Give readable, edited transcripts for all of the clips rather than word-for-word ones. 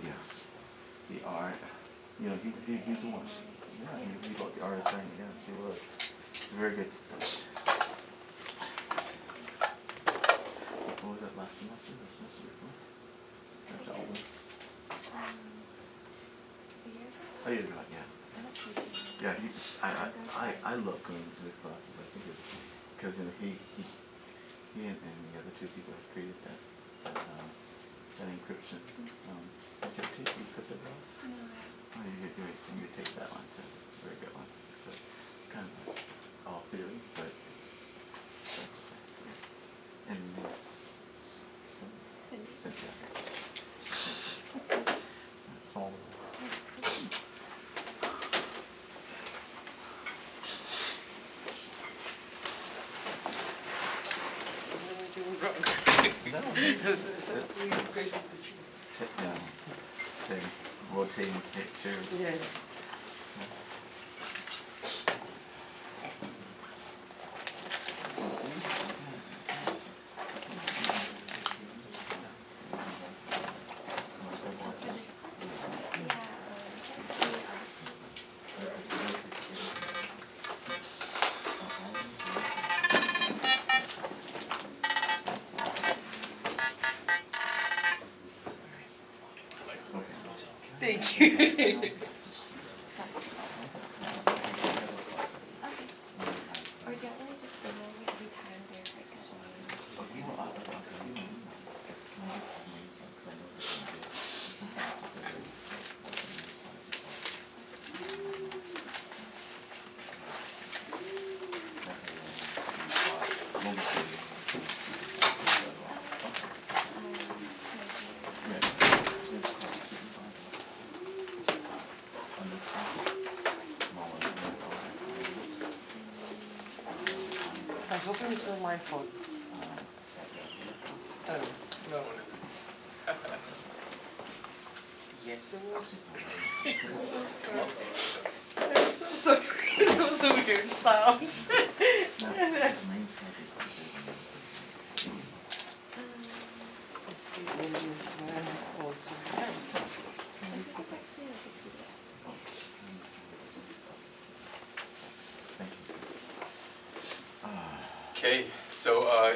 yes. The art. You know, he's the one. Yeah, he bought the artist thing. Yeah, see what. Very good. What was that last semester? The semester before? After all this? A year ago, yeah. Yeah, I love going to his classes. I think it's because you know he and the other two people have created that encryption. You put that class? No. Oh, you take that one too. It's a very good one. But it's kind of like all theory, but it's and there's Cynthia. Small. Rotating chairs. Yeah. Thank you. I hope it's not my fault. Oh, no. Yes, it was. I'm so sorry. I'm so sorry. It was a weird sound. Let's see, when this one also has. Okay, so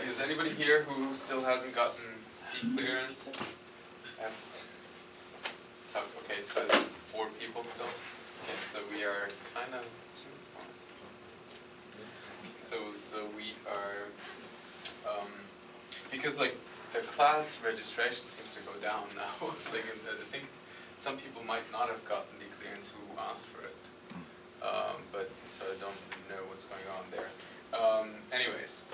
is anybody here who still hasn't gotten D clearance? Okay, so it's 4 people still. Okay, so we are kind of so we are because like the class registration seems to go down now. It's like I think some people might not have gotten D clearance who asked for it, but so I don't know what's going on there. Anyways,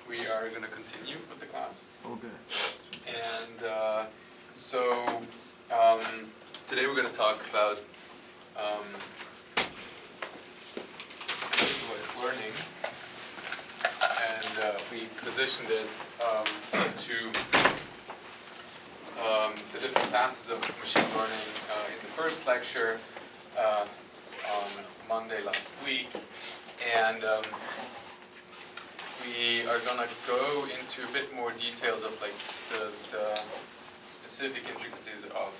we are going to continue with the class. Oh, good. And today we're going to talk about supervised learning, and we positioned it to the different classes of machine learning in the first lecture on Monday last week, and we are going to go into a bit more details of like the specific intricacies of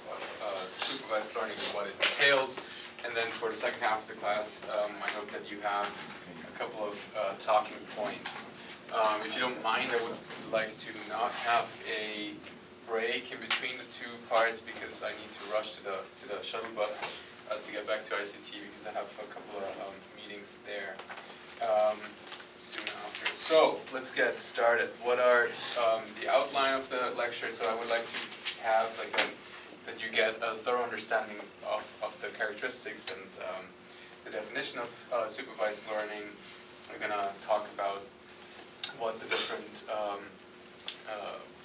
supervised learning and what it entails. And then for the second half of the class, I hope that you have a couple of talking points. If you don't mind, I would like to not have a break in between the 2 parts because I need to rush to the shuttle bus to get back to ICT because I have a couple of meetings there. Soon after. So let's get started. What are the outline of the lecture? So I would like to have like that you get a thorough understanding of the characteristics and the definition of supervised learning. We're gonna talk about what the different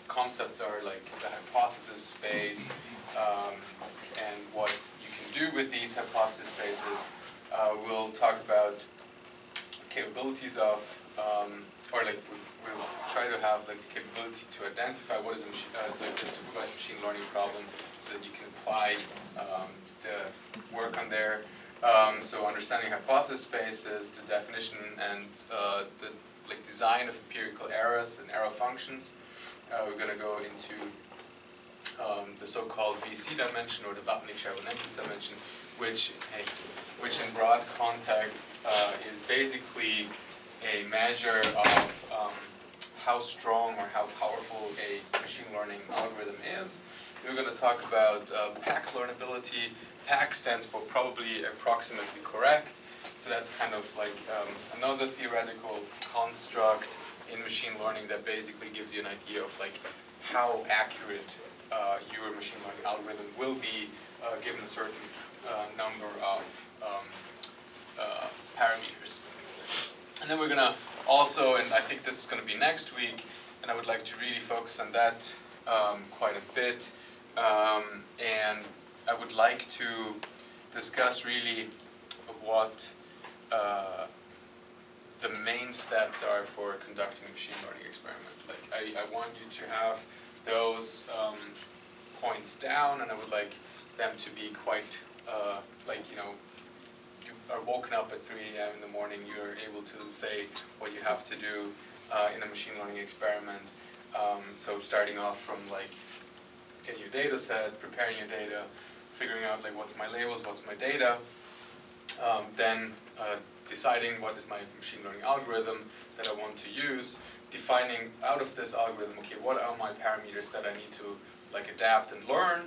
concepts are, like the hypothesis space, and what you can do with these hypothesis spaces. We'll talk about capabilities of, or like we'll try to have like a capability to identify what is a like the supervised machine learning problem, so that you can apply the work on there. So understanding hypothesis spaces, the definition and the like design of empirical errors and error functions. We're going to go into the so-called VC dimension, or the Viterbi dimension, which in broad context is basically a measure of how strong or how powerful a machine learning algorithm is. We're going to talk about Pac Learnability. Pac stands for probably approximately correct. So that's kind of like another theoretical construct in machine learning that basically gives you an idea of like how accurate your machine learning algorithm will be given a certain number of parameters. And then we're going to also, and I think this is going to be next week, and I would like to really focus on that quite a bit, and I would like to discuss really what the main steps are for conducting a machine learning experiment. Like I want you to have those points down, and I would like them to be quite like, you know, you are woken up at 3 a.m. in the morning, you're able to say what you have to do in a machine learning experiment. So starting off from like getting your data set, preparing your data, figuring out like what's my labels, what's my data, then deciding what is my machine learning algorithm that I want to use, defining out of this algorithm, okay, what are my parameters that I need to like adapt and learn,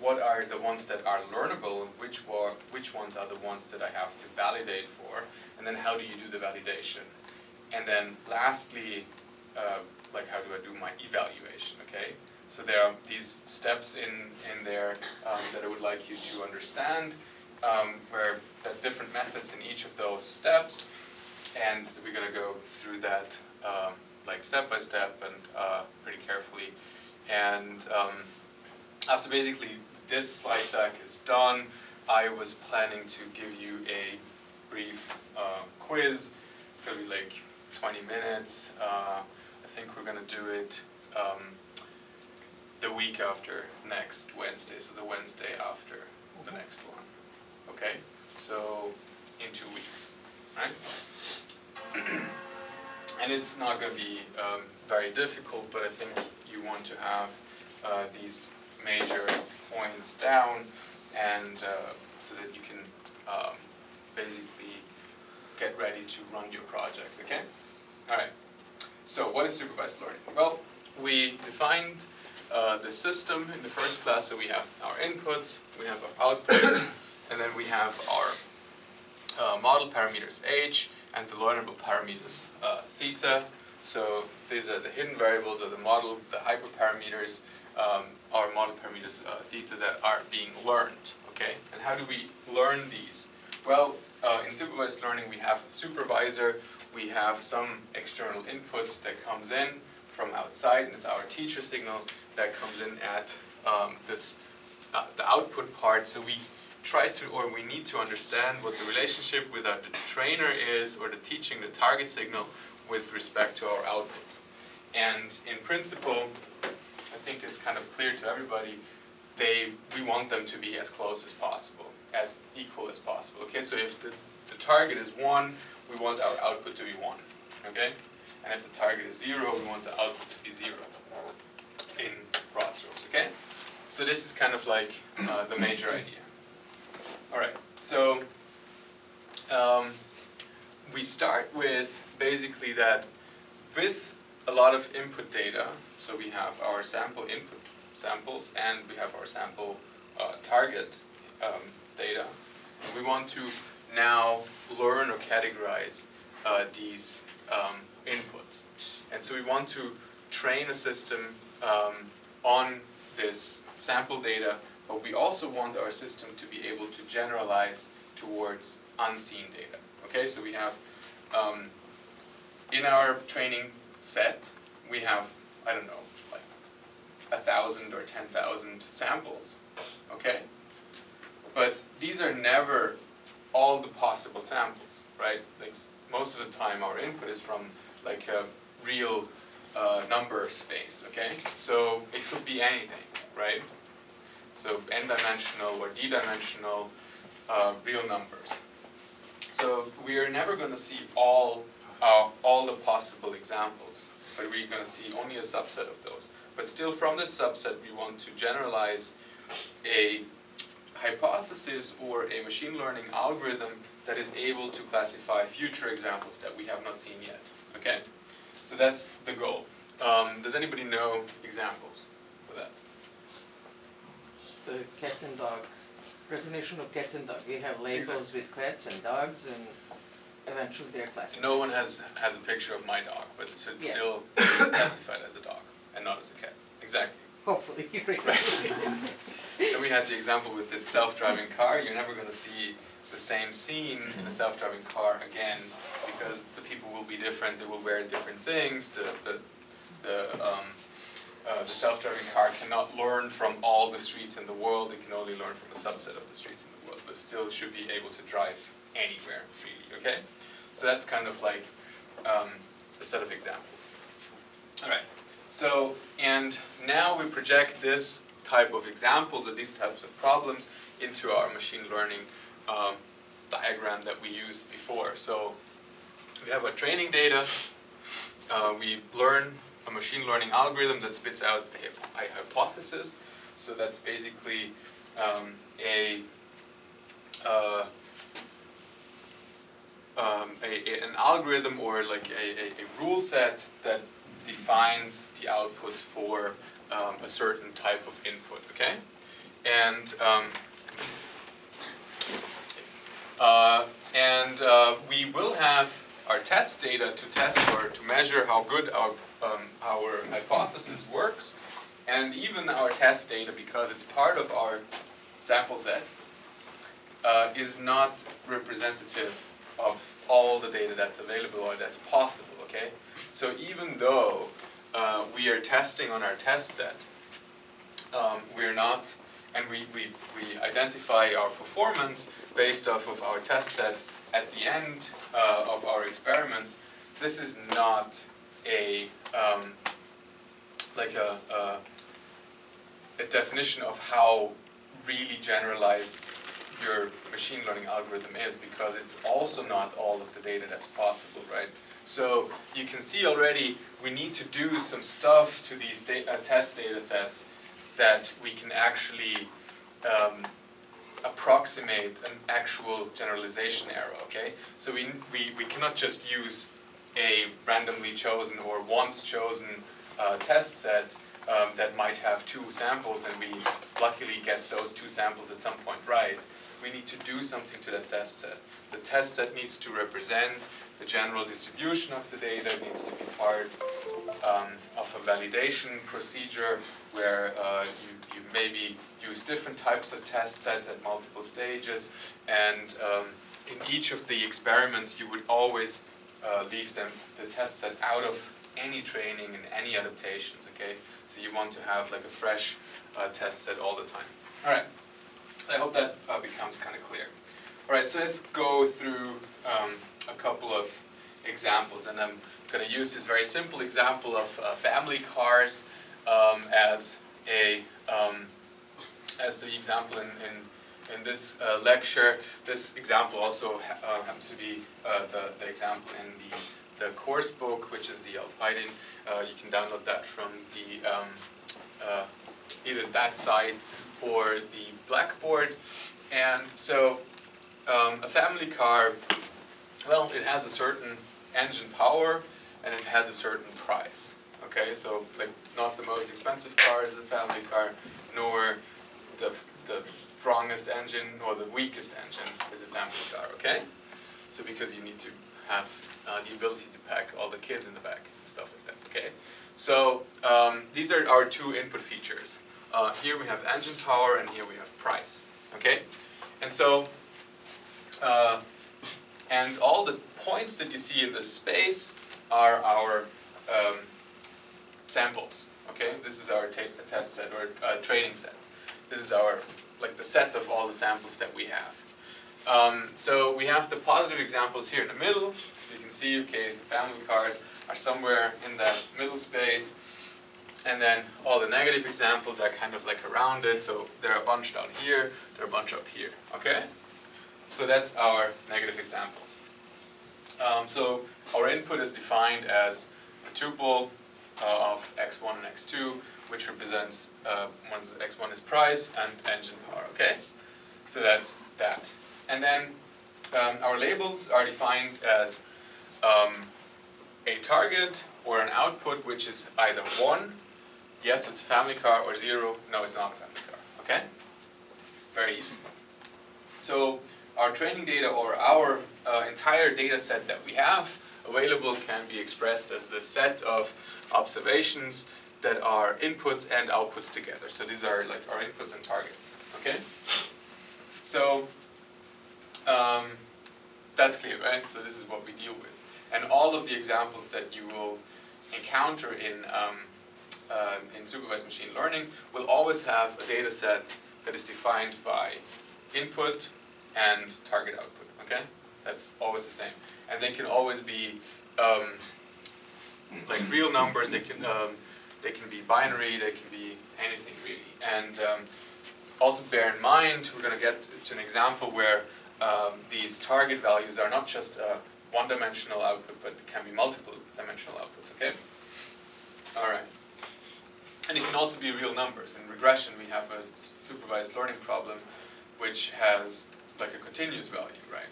what are the ones that are learnable, and which ones are the ones that I have to validate for, and then how do you do the validation. And then lastly, like how do I do my evaluation, okay? So there are these steps in there that I would like you to understand, where there are different methods in each of those steps, and we're going to go through that like step by step and pretty carefully. And after basically this slide deck is done, I was planning to give you a brief quiz. It's going to be like 20 minutes. I think we're going to do it the week after next Wednesday, so the Wednesday after the next one. Okay, so in 2 weeks, right? And it's not going to be very difficult, but I think you want to have these major points down, and so that you can basically get ready to run your project, okay? Alright, so what is supervised learning? Well, we defined the system in the first class, so we have our inputs, we have our outputs, and then we have our model parameters h, and the learnable parameters theta. So these are the hidden variables of the model, the hyperparameters, our model parameters theta that are being learned, okay? And how do we learn these? Well, in supervised learning we have a supervisor, we have some external input that comes in from outside, and it's our teacher signal that comes in at the output part. So we try to, or we need to understand what the relationship with the trainer is, or the teaching the target signal with respect to our outputs. And in principle, I think it's kind of clear to everybody, we want them to be as close as possible, as equal as possible. Okay, so if the target is 1, we want our output to be 1. Okay, and if the target is 0, we want the output to be 0. In broad strokes. Okay, so this is kind of like the major idea. All right, so we start with basically that with a lot of input data. So we have our sample input samples, and we have our sample target data. We want to now learn or categorize these inputs. And so we want to train a system on this sample data, but we also want our system to be able to generalize towards unseen data. Okay, so we have in our training set, we have, I don't know, like 1,000 or 10,000 samples, okay? But these are never all the possible samples, right? Like most of the time our input is from like a real number space, okay? So it could be anything, right? So n-dimensional or d-dimensional real numbers. So we are never going to see all all the possible examples, but we're going to see only a subset of those. But still, from this subset, we want to generalize a hypothesis or a machine learning algorithm that is able to classify future examples that we have not seen yet. Okay? So that's the goal. Does anybody know examples for that? The cat and dog. Recognition of cat and dog. We have labels with cats and dogs, and eventually they're classified. No one has a picture of my dog, but it's Yeah. still classified as a dog and not as a cat. Exactly. Hopefully. Then we had the example with the self-driving car. You're never going to see the same scene in a self-driving car again, because the people will be different. They will wear different things. The self-driving car cannot learn from all the streets in the world. It can only learn from a subset of the streets in the world, but it still should be able to drive anywhere, really, okay? So that's kind of like a set of examples. All right, so, and now we project this type of examples or these types of problems into our machine learning diagram that we used before. So we have our training data. We learn a machine learning algorithm that spits out a hypothesis. So that's basically an algorithm or like a rule set that defines the outputs for a certain type of input, okay? And we will have our test data to test or to measure how good our hypothesis works, and even our test data, because it's part of our sample set, is not representative of all the data that's available or that's possible, okay? So even though we are testing on our test set, we're not, and we identify our performance based off of our test set at the end of our experiments. This is not a definition of how really generalized your machine learning algorithm is, because it's also not all of the data that's possible, right? So you can see already we need to do some stuff to these test data sets that we can actually approximate an actual generalization error, okay? So we cannot just use a randomly chosen or once chosen test set that might have two samples, and we luckily get those two samples at some point right. We need to do something to that test set. The test set needs to represent the general distribution of the data. It needs to be part of a validation procedure where you maybe use different types of test sets at multiple stages, and in each of the experiments you would always leave the test set out of any training and any adaptations, okay? So you want to have like a fresh test set all the time. All right, I hope that becomes kind of clear. All right, so let's go through a couple of examples, and I'm going to use this very simple example of family cars as the example in this lecture. This example also happens to be the example in the course book, which is the Alpine. You can download that from the either that site or the Blackboard. And so a family car, well, it has a certain engine power and it has a certain price. Okay, so like not the most expensive car is a family car, nor the strongest engine nor the weakest engine is a family car. Okay, so because you need to have the ability to pack all the kids in the back and stuff like that. Okay, so these are our two input features. Here we have engine power and here we have price. Okay, and so and all the points that you see in this space are our samples. Okay, this is our test set or training set. This is our like the set of all the samples that we have. So we have the positive examples here in the middle. You can see, okay, so family cars are somewhere in that middle space, and then all the negative examples are kind of like around it. So there are a bunch down here, there are a bunch up here. Okay, so that's our negative examples. So our input is defined as a tuple of x1 and x2, which represents once x1 is price and engine power, okay? So that's that. And then our labels are defined as a target or an output which is either 1, yes it's a family car, or 0, no it's not a family car, okay? Very easy. So our training data, or our entire data set that we have available, can be expressed as the set of observations that are inputs and outputs together. So these are like our inputs and targets, okay? So that's clear, right? So this is what we deal with. And all of the examples that you will encounter in supervised machine learning will always have a data set that is defined by input and target output, okay? That's always the same. And they can always be like real numbers, they can be binary, they can be anything really. And also bear in mind, we're going to get to an example where these target values are not just one-dimensional output, but can be multiple dimensional outputs, okay? Alright. And it can also be real numbers. In regression we have a supervised learning problem which has like a continuous value, right?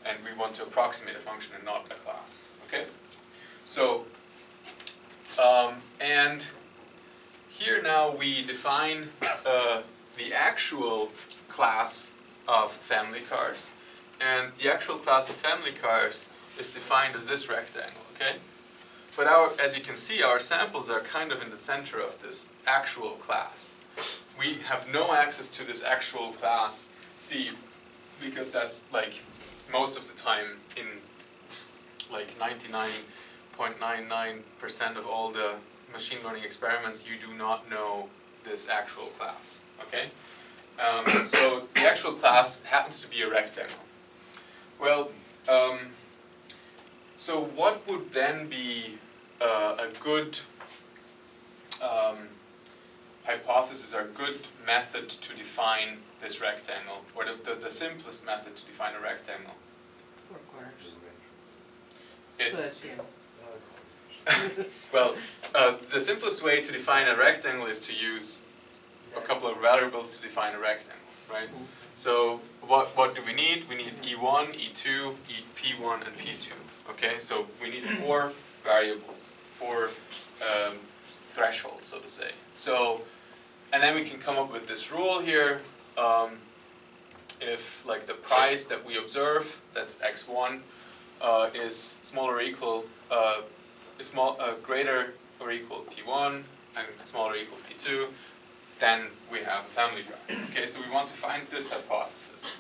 And we want to approximate a function and not a class, okay? So, and here now we define the actual class of family cars. And the actual class of family cars is defined as this rectangle, okay? But as you can see, our samples are kind of in the center of this actual class. We have no access to this actual class C, because that's like most of the time in like 99.99% of all the machine learning experiments, you do not know this actual class, okay? So the actual class happens to be a rectangle. Well, so what would then be a good hypothesis or a good method to define this rectangle, or the simplest method to define a rectangle? 4 corners. It- So that's yeah. Well, the simplest way to define a rectangle is to use a couple of variables to define a rectangle, right? So what do we need? We need E1, E2, P1, and P2, okay? So we need 4 variables, 4 thresholds, so to say. So, and then we can come up with this rule here. If like the price that we observe, that's x1, is smaller or equal, greater or equal P1 and smaller or equal P2, then we have a family car. Okay, so we want to find this hypothesis.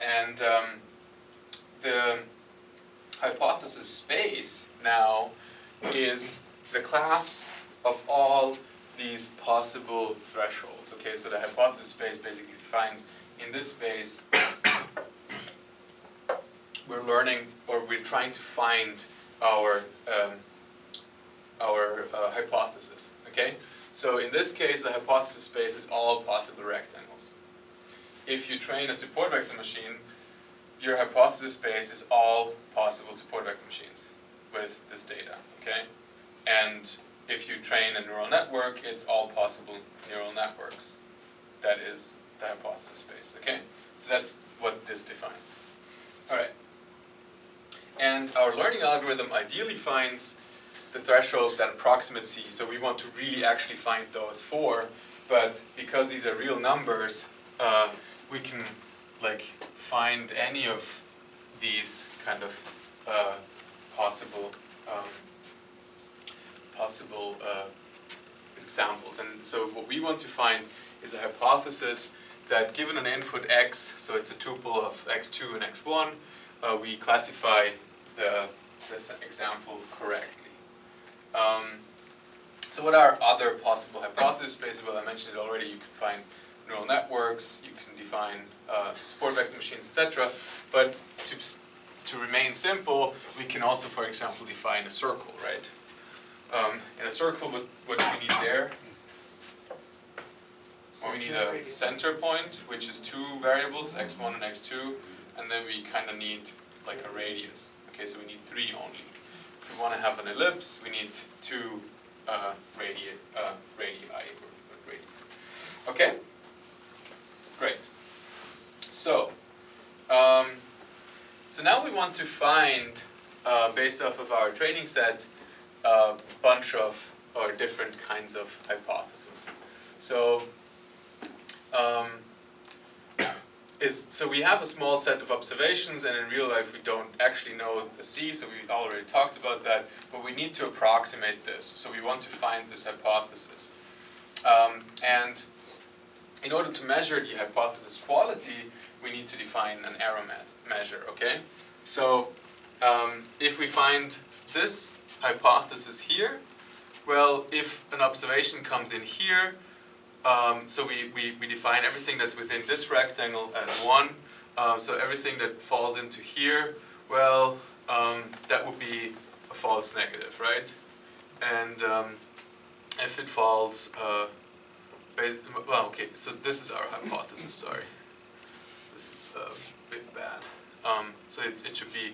And the hypothesis space now is the class of all these possible thresholds. Okay, so the hypothesis space basically defines in this space we're learning, or we're trying to find our hypothesis. Okay, so in this case the hypothesis space is all possible rectangles. If you train a support vector machine, your hypothesis space is all possible support vector machines with this data. Okay, and if you train a neural network, it's all possible neural networks. That is the hypothesis space, okay? So that's what this defines. Alright. And our learning algorithm ideally finds the threshold that approximates C, so we want to really actually find those 4, but because these are real numbers, we can like find any of these kind of possible examples. And so what we want to find is a hypothesis that given an input x, so it's a tuple of x2 and x1, we classify this example correctly. So what are other possible hypothesis spaces? Well, I mentioned it already. You can find neural networks, you can define support vector machines, etc. But to remain simple, we can also, for example, define a circle, right? In a circle, what do we need there? Well, we need a center point, which is 2 variables, x1 and x2, and then we kind of need like a radius, Okay, so we need 3 only. If we want to have an ellipse, we need 2 radii. Okay? Great. So, so now we want to find, based off of our training set, a bunch of or different kinds of hypotheses. So, so we have a small set of observations, and in real life we don't actually know the C, so we already talked about that, but we need to approximate this, so we want to find this hypothesis. And in order to measure the hypothesis quality, we need to define an error measure, okay? So if we find this hypothesis here, well, if an observation comes in here, so we define everything that's within this rectangle as 1. So everything that falls into here, well, that would be a false negative, right? And if it falls, well, okay, so this is our hypothesis, sorry. This is a bit bad. So it should be,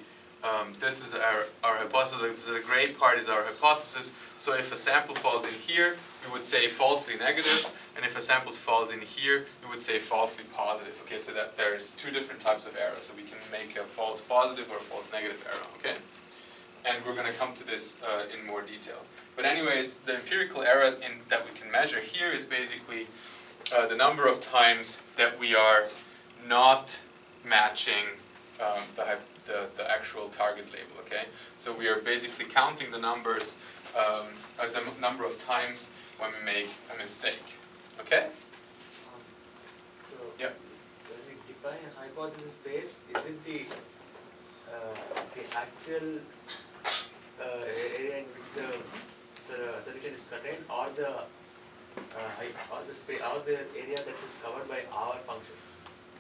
this is our hypothesis, so the gray part is our hypothesis. So if a sample falls in here, we would say falsely negative, and if a sample falls in here, we would say falsely positive. Okay, so that there's 2 different types of error, so we can make a false positive or a false negative error, okay? And we're going to come to this in more detail. But anyways, the empirical error that we can measure here is basically the number of times that we are not matching the actual target label, okay? So we are basically counting the numbers, the number of times when we make a mistake, okay? So, yeah. Does it define a hypothesis space? Is it the actual area in which the solution is contained, or the area that is covered by our function?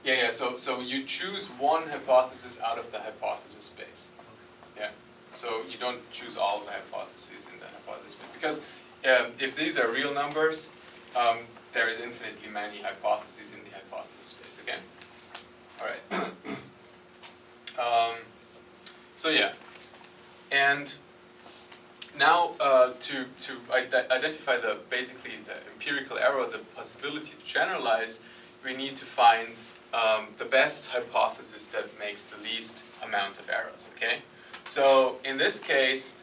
Yeah. So you choose one hypothesis out of the hypothesis space. Yeah. So you don't choose all of the hypotheses in the hypothesis space, because if these are real numbers, there is infinitely many hypotheses in the hypothesis space. Okay. All right. So yeah, and now to identify basically the empirical error, the possibility to generalize, we need to find the best hypothesis that makes the least amount of errors. Okay, so in this case,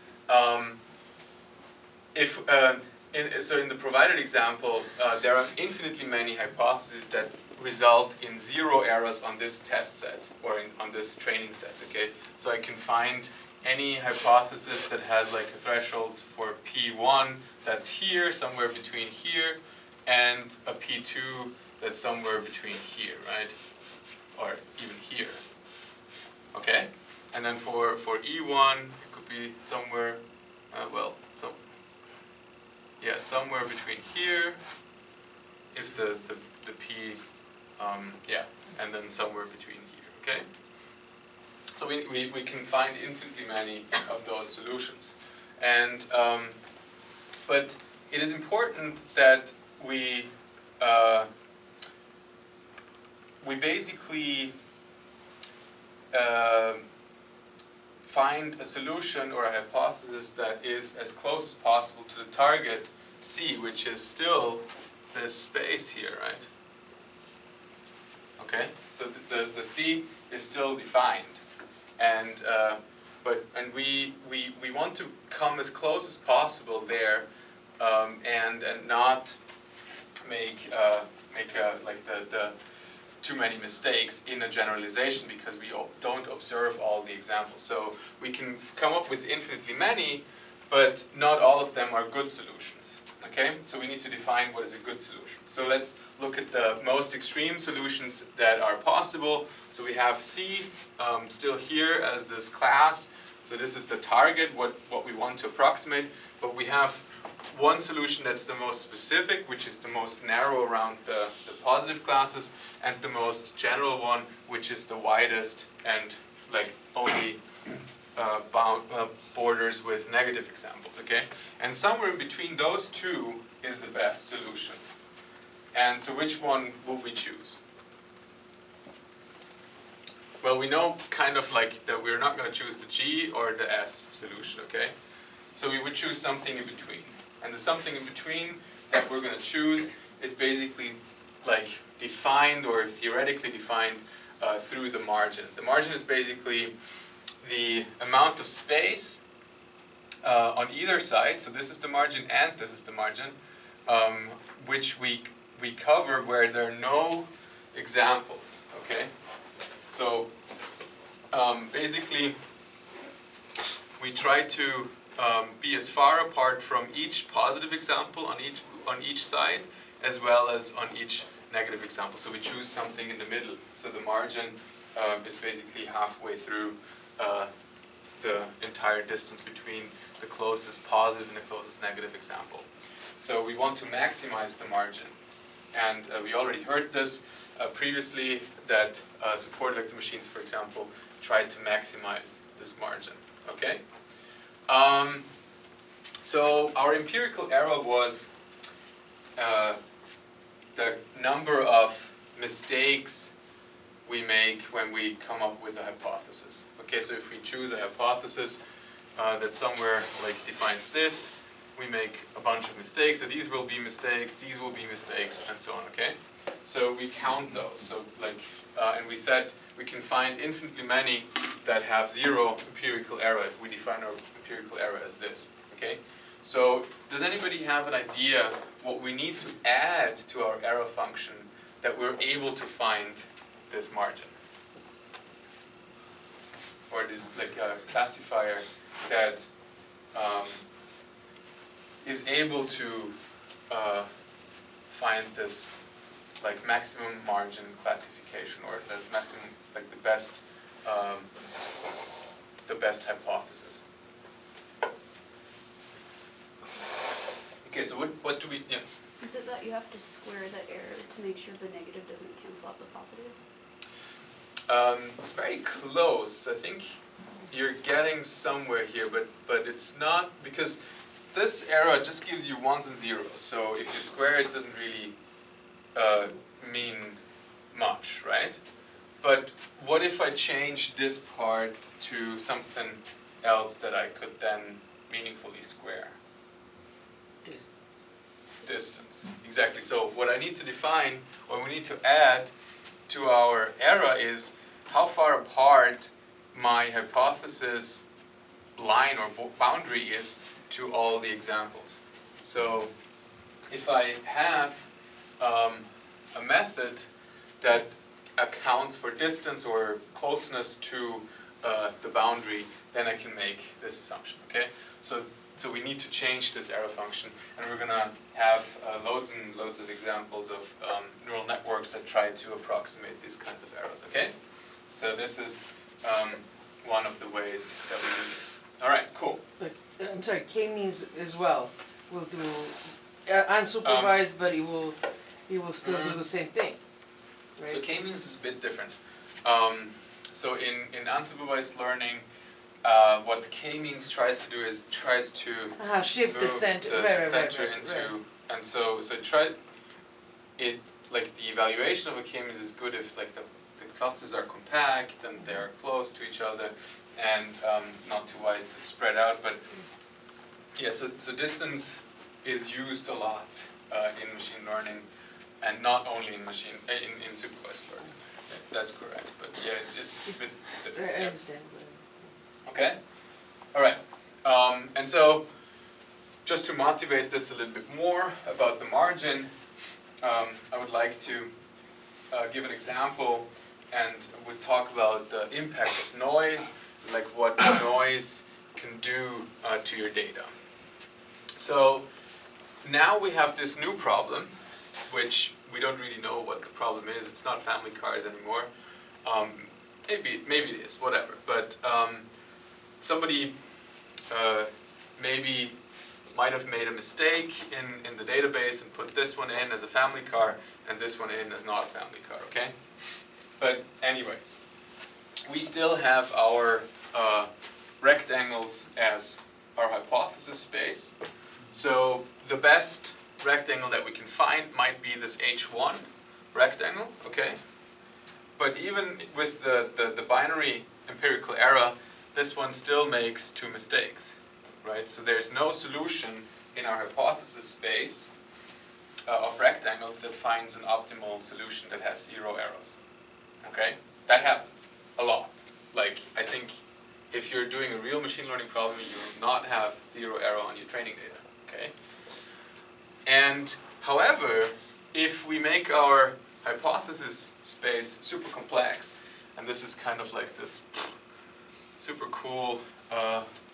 in the provided example, there are infinitely many hypotheses that result in 0 errors on this test set or on this training set. Okay, so I can find any hypothesis that has like a threshold for P1 that's here, somewhere between here, and a P2 that's somewhere between here, right? Or even here. Okay? And then for E1, it could be somewhere, somewhere between here, if the P, and then somewhere between here, okay? So we can find infinitely many of those solutions. And, but it is important that we basically find a solution or a hypothesis that is as close as possible to the target C, which is still this space here, right? Okay, so the C is still defined, and we want to come as close as possible there, and not make the too many mistakes in a generalization, because we don't observe all the examples. So we can come up with infinitely many, but not all of them are good solutions. Okay, so we need to define what is a good solution. So let's look at the most extreme solutions that are possible. So we have C still here as this class. So this is the target, what we want to approximate. But we have one solution that's the most specific, which is the most narrow around the positive classes, and the most general one, which is the widest and like only borders with negative examples, okay? And somewhere in between those two is the best solution. And so which one will we choose? Well, we know kind of like that we're not going to choose the G or the S solution, okay? So we would choose something in between. And the something in between that we're going to choose is basically like defined or theoretically defined through the margin. The margin is basically the amount of space on either side, so this is the margin and this is the margin, which we cover where there are no examples, okay? So basically we try to be as far apart from each positive example on each side as well as on each negative example. So we choose something in the middle. So the margin is basically halfway through the entire distance between the closest positive and the closest negative example. So we want to maximize the margin. And we already heard this previously, that support vector machines, for example, try to maximize this margin. Okay? So our empirical error was the number of mistakes we make when we come up with a hypothesis. Okay, so if we choose a hypothesis that somewhere like defines this, we make a bunch of mistakes. So these will be mistakes, these will be mistakes, and so on. Okay, so we count those. So like, and we said we can find infinitely many that have 0 empirical error if we define our empirical error as this. Okay, so does anybody have an idea what we need to add to our error function that we're able to find this margin? Or this like a classifier that is able to find this like maximum margin classification, or this maximum like the best hypothesis. Okay, so what do we, yeah? Is it that you have to square the error to make sure the negative doesn't cancel out the positive? It's very close. I think you're getting somewhere here, but it's not, because this error just gives you ones and zeros. So if you square it, it doesn't really mean much, right? But what if I change this part to something else that I could then meaningfully square? Distance, exactly. So what I need to define, or we need to add to our error, is how far apart my hypothesis line or boundary is to all the examples. So if I have a method that accounts for distance or closeness to the boundary, then I can make this assumption, okay? So we need to change this error function, and we're going to have loads and loads of examples of neural networks that try to approximate these kinds of errors, okay? So this is one of the ways that we do this. All right, cool. I'm sorry, k-means as well will do unsupervised, but it will still do the same thing, right? So k-means is a bit different. So in unsupervised learning, what k-means tries to do is tries to shift move the center, the center right. into, and so like the evaluation of a k-means is good if like the clusters are compact and they are close to each other and not too wide spread out. But yeah, so distance is used a lot in machine learning, and not only in in supervised learning. That's correct. But yeah, it's a bit different. I Yeah. understand. Okay? All right. And so, just to motivate this a little bit more about the margin, I would like to give an example, and we'll talk about the impact of noise, like what noise can do to your data. So, now we have this new problem, which we don't really know what the problem is. It's not family cars anymore. Maybe it is, whatever. But somebody maybe might have made a mistake in the database and put this one in as a family car and this one in as not a family car, okay? But anyways, we still have our rectangles as our hypothesis space. So the best rectangle that we can find might be this H1 rectangle, okay? but even with the binary empirical error, this one still makes 2 mistakes, right? So there's no solution in our hypothesis space of rectangles that finds an optimal solution that has 0 errors, okay? That happens a lot. Like, I think if you're doing a real machine learning problem, you will not have 0 error on your training data, okay? And however, if we make our hypothesis space super complex, and this is kind of like this super cool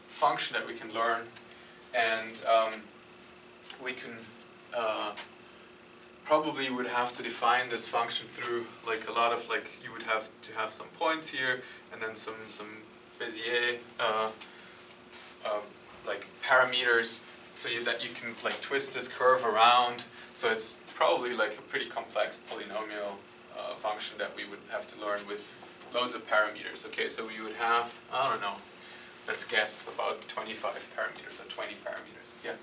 function that we can learn, and we can probably would have to define this function through like a lot of like, you would have to have some points here and then some Bézier like parameters, so that you can like twist this curve around. So it's probably like a pretty complex polynomial function that we would have to learn with loads of parameters. Okay, so we would have, I don't know, let's guess about 25 parameters or 20 parameters. Yeah?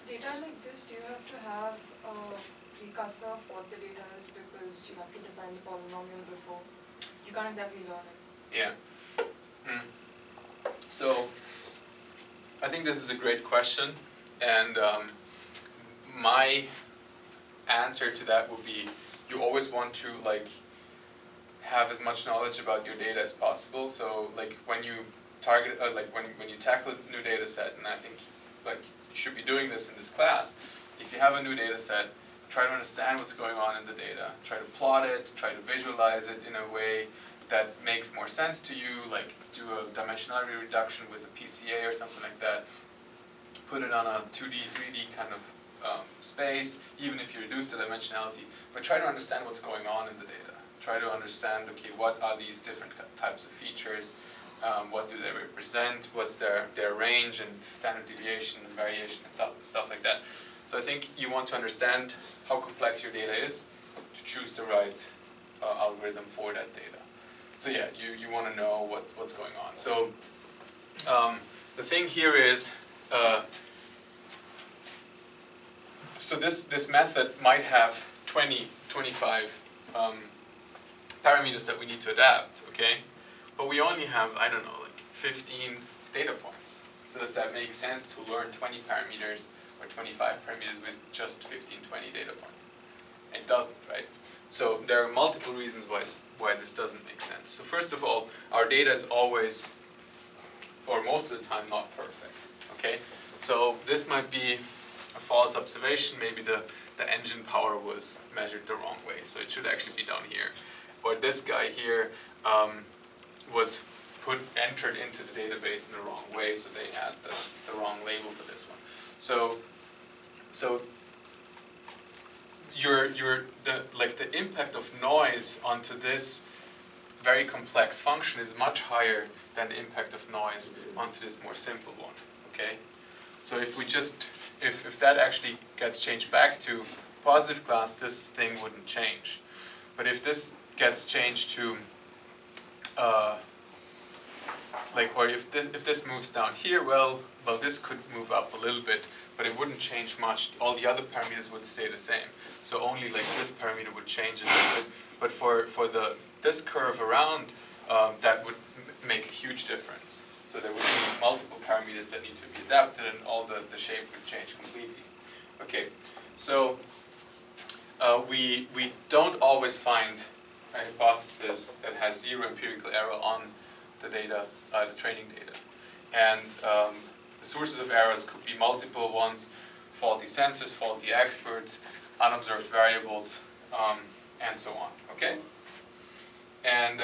Data like this, do you have to have a precursor of what the data is, because you have to define the polynomial before? You can't exactly learn it. Yeah. So, I think this is a great question, and my answer to that would be, you always want to like have as much knowledge about your data as possible. So like when you target, like when you tackle a new data set, and I think like you should be doing this in this class, if you have a new data set, try to understand what's going on in the data, try to plot it, try to visualize it in a way that makes more sense to you, like do a dimensionality reduction with a PCA or something like that, put it on a 2D, 3D kind of space, even if you reduce the dimensionality, but try to understand what's going on in the data. Try to understand, okay, what are these different types of features, what do they represent, what's their range and standard deviation and variation and stuff like that. So I think you want to understand how complex your data is to choose the right algorithm for that data. So yeah, you want to know what's going on. So the thing here is, so this method might have 20, 25 parameters that we need to adapt, okay? But we only have, I don't know, like 15 data points. So does that make sense to learn 20 parameters or 25 parameters with just 15, 20 data points? It doesn't, right? So there are multiple reasons why this doesn't make sense. So first of all, our data is always, or most of the time, not perfect, okay? So this might be a false observation. Maybe the engine power was measured the wrong way, so it should actually be down here. Or this guy here was entered into the database in the wrong way, so they had the wrong label for this one. So the impact of noise onto this very complex function is much higher than the impact of noise onto this more simple one. Okay? So if we just if that actually gets changed back to positive class, this thing wouldn't change. But if this gets changed to or if this moves down here, well this could move up a little bit, but it wouldn't change much. All the other parameters would stay the same. So only like this parameter would change a little bit. But for this curve around, that would make a huge difference. So there would be multiple parameters that need to be adapted, and all the shape would change completely. Okay, so we don't always find a hypothesis that has 0 empirical error on the data, the training data. And the sources of errors could be multiple ones: faulty sensors, faulty experts, unobserved variables, and so on. Okay, and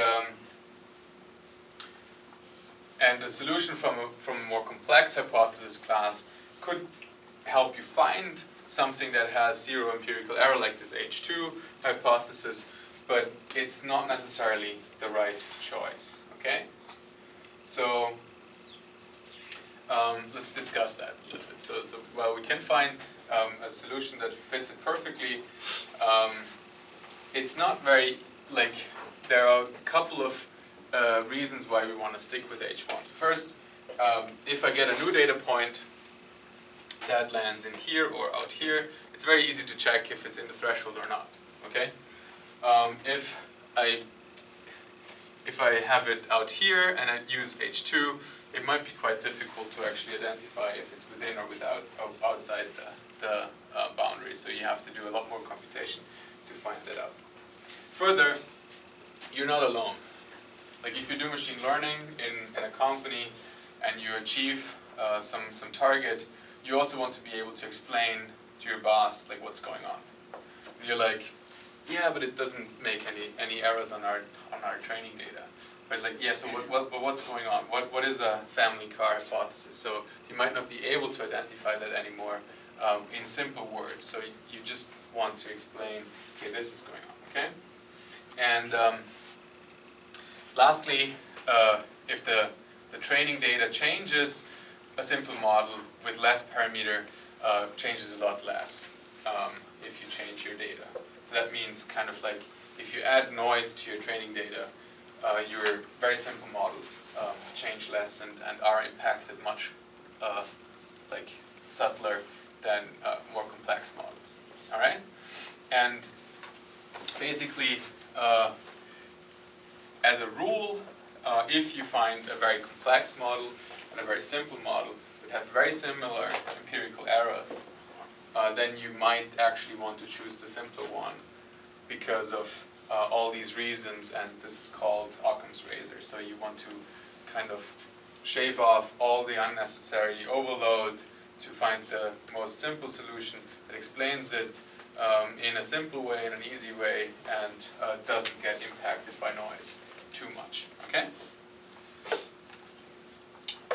the solution from a more complex hypothesis class could help you find something that has 0 empirical error, like this H2 hypothesis, but it's not necessarily the right choice. Okay, so let's discuss that a little bit. So while we can find a solution that fits it perfectly, it's not very, there are a couple of reasons why we want to stick with H1. So first, if I get a new data point that lands in here or out here, it's very easy to check if it's in the threshold or not. Okay, if I if I have it out here and I use H2, it might be quite difficult to actually identify if it's within or without or outside the boundary. So you have to do a lot more computation to find that out. Further, you're not alone. Like if you do machine learning in a company and you achieve some target, you also want to be able to explain to your boss like what's going on. And you're like, yeah, but it doesn't make any errors on our training data. But like, yeah, so what's going on? What is a family car hypothesis? So you might not be able to identify that anymore in simple words. So you just want to explain, okay, this is going on, okay? And lastly, if the training data changes, a simple model with less parameter changes a lot less if you change your data. So that means kind of like if you add noise to your training data, your very simple models change less and are impacted much like subtler than more complex models. All right, and basically, as a rule, if you find a very complex model and a very simple model that have very similar empirical errors, then you might actually want to choose the simpler one because of all these reasons, and this is called Occam's razor. So you want to kind of shave off all the unnecessary overload to find the most simple solution that explains it in a simple way, in an easy way, and doesn't get impacted by noise too much, okay?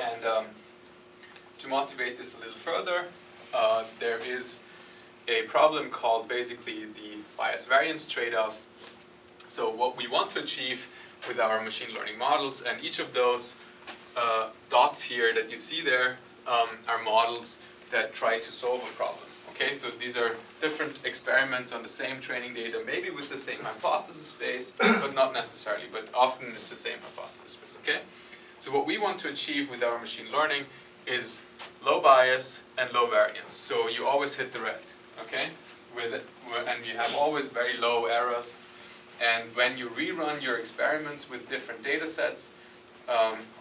And to motivate this a little further, there is a problem called basically the bias-variance trade-off. So what we want to achieve with our machine learning models, and each of those dots here that you see there are models that try to solve a problem. Okay, so these are different experiments on the same training data, maybe with the same hypothesis space, but not necessarily, but often it's the same hypothesis space, okay? So what we want to achieve with our machine learning is low bias and low variance. So you always hit the red, okay? And you have always very low errors. And when you rerun your experiments with different data sets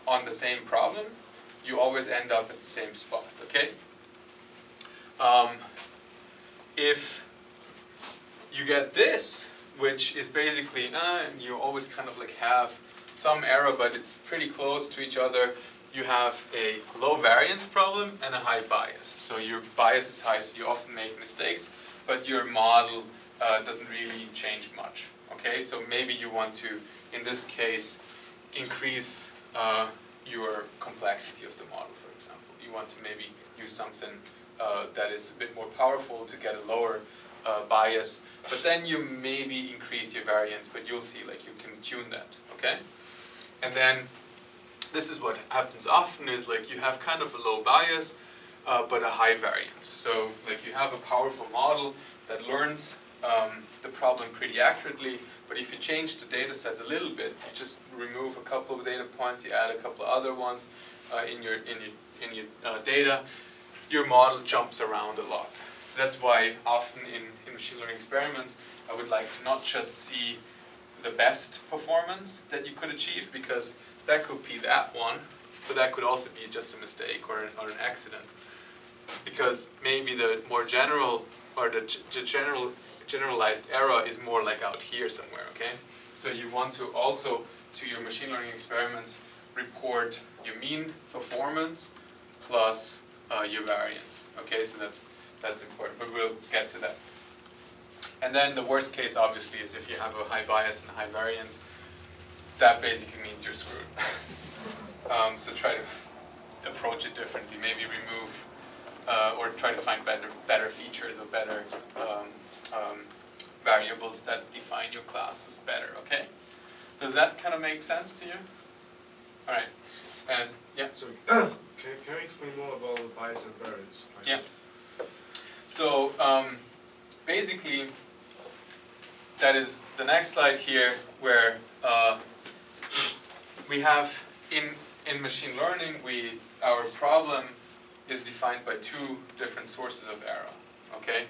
on the same problem, you always end up at the same spot, okay? If you get this, which is basically, you always kind of like have some error, but it's pretty close to each other, you have a low variance problem and a high bias. So your bias is high, so you often make mistakes, but your model doesn't really change much. Okay, so maybe you want to, in this case, increase your complexity of the model, for example. You want to maybe use something that is a bit more powerful to get a lower bias, but then you maybe increase your variance, but you'll see, like, you can tune that, okay? And then this is what happens often is, like, you have kind of a low bias, but a high variance. So, like, you have a powerful model that learns the problem pretty accurately, but if you change the data set a little bit, you just remove a couple of data points, you add a couple of other ones in your data, your model jumps around a lot. So that's why often in machine learning experiments, I would like to not just see the best performance that you could achieve, because that could be that one, but that could also be just a mistake or an accident. Because maybe the more general, or the generalized error is more like out here somewhere, okay? So you want to also, to your machine learning experiments, report your mean performance plus your variance, okay? So that's important, but we'll get to that. And then the worst case, obviously, is if you have a high bias and a high variance. That basically means you're screwed. So try to approach it differently. Maybe remove or try to find better features or better variables that define your classes better. Okay? Does that kind of make sense to you? All right. And yeah. So can you explain more about the bias and variance? Yeah. So basically, that is the next slide here, where we have in machine learning, our problem is defined by two different sources of error. Okay,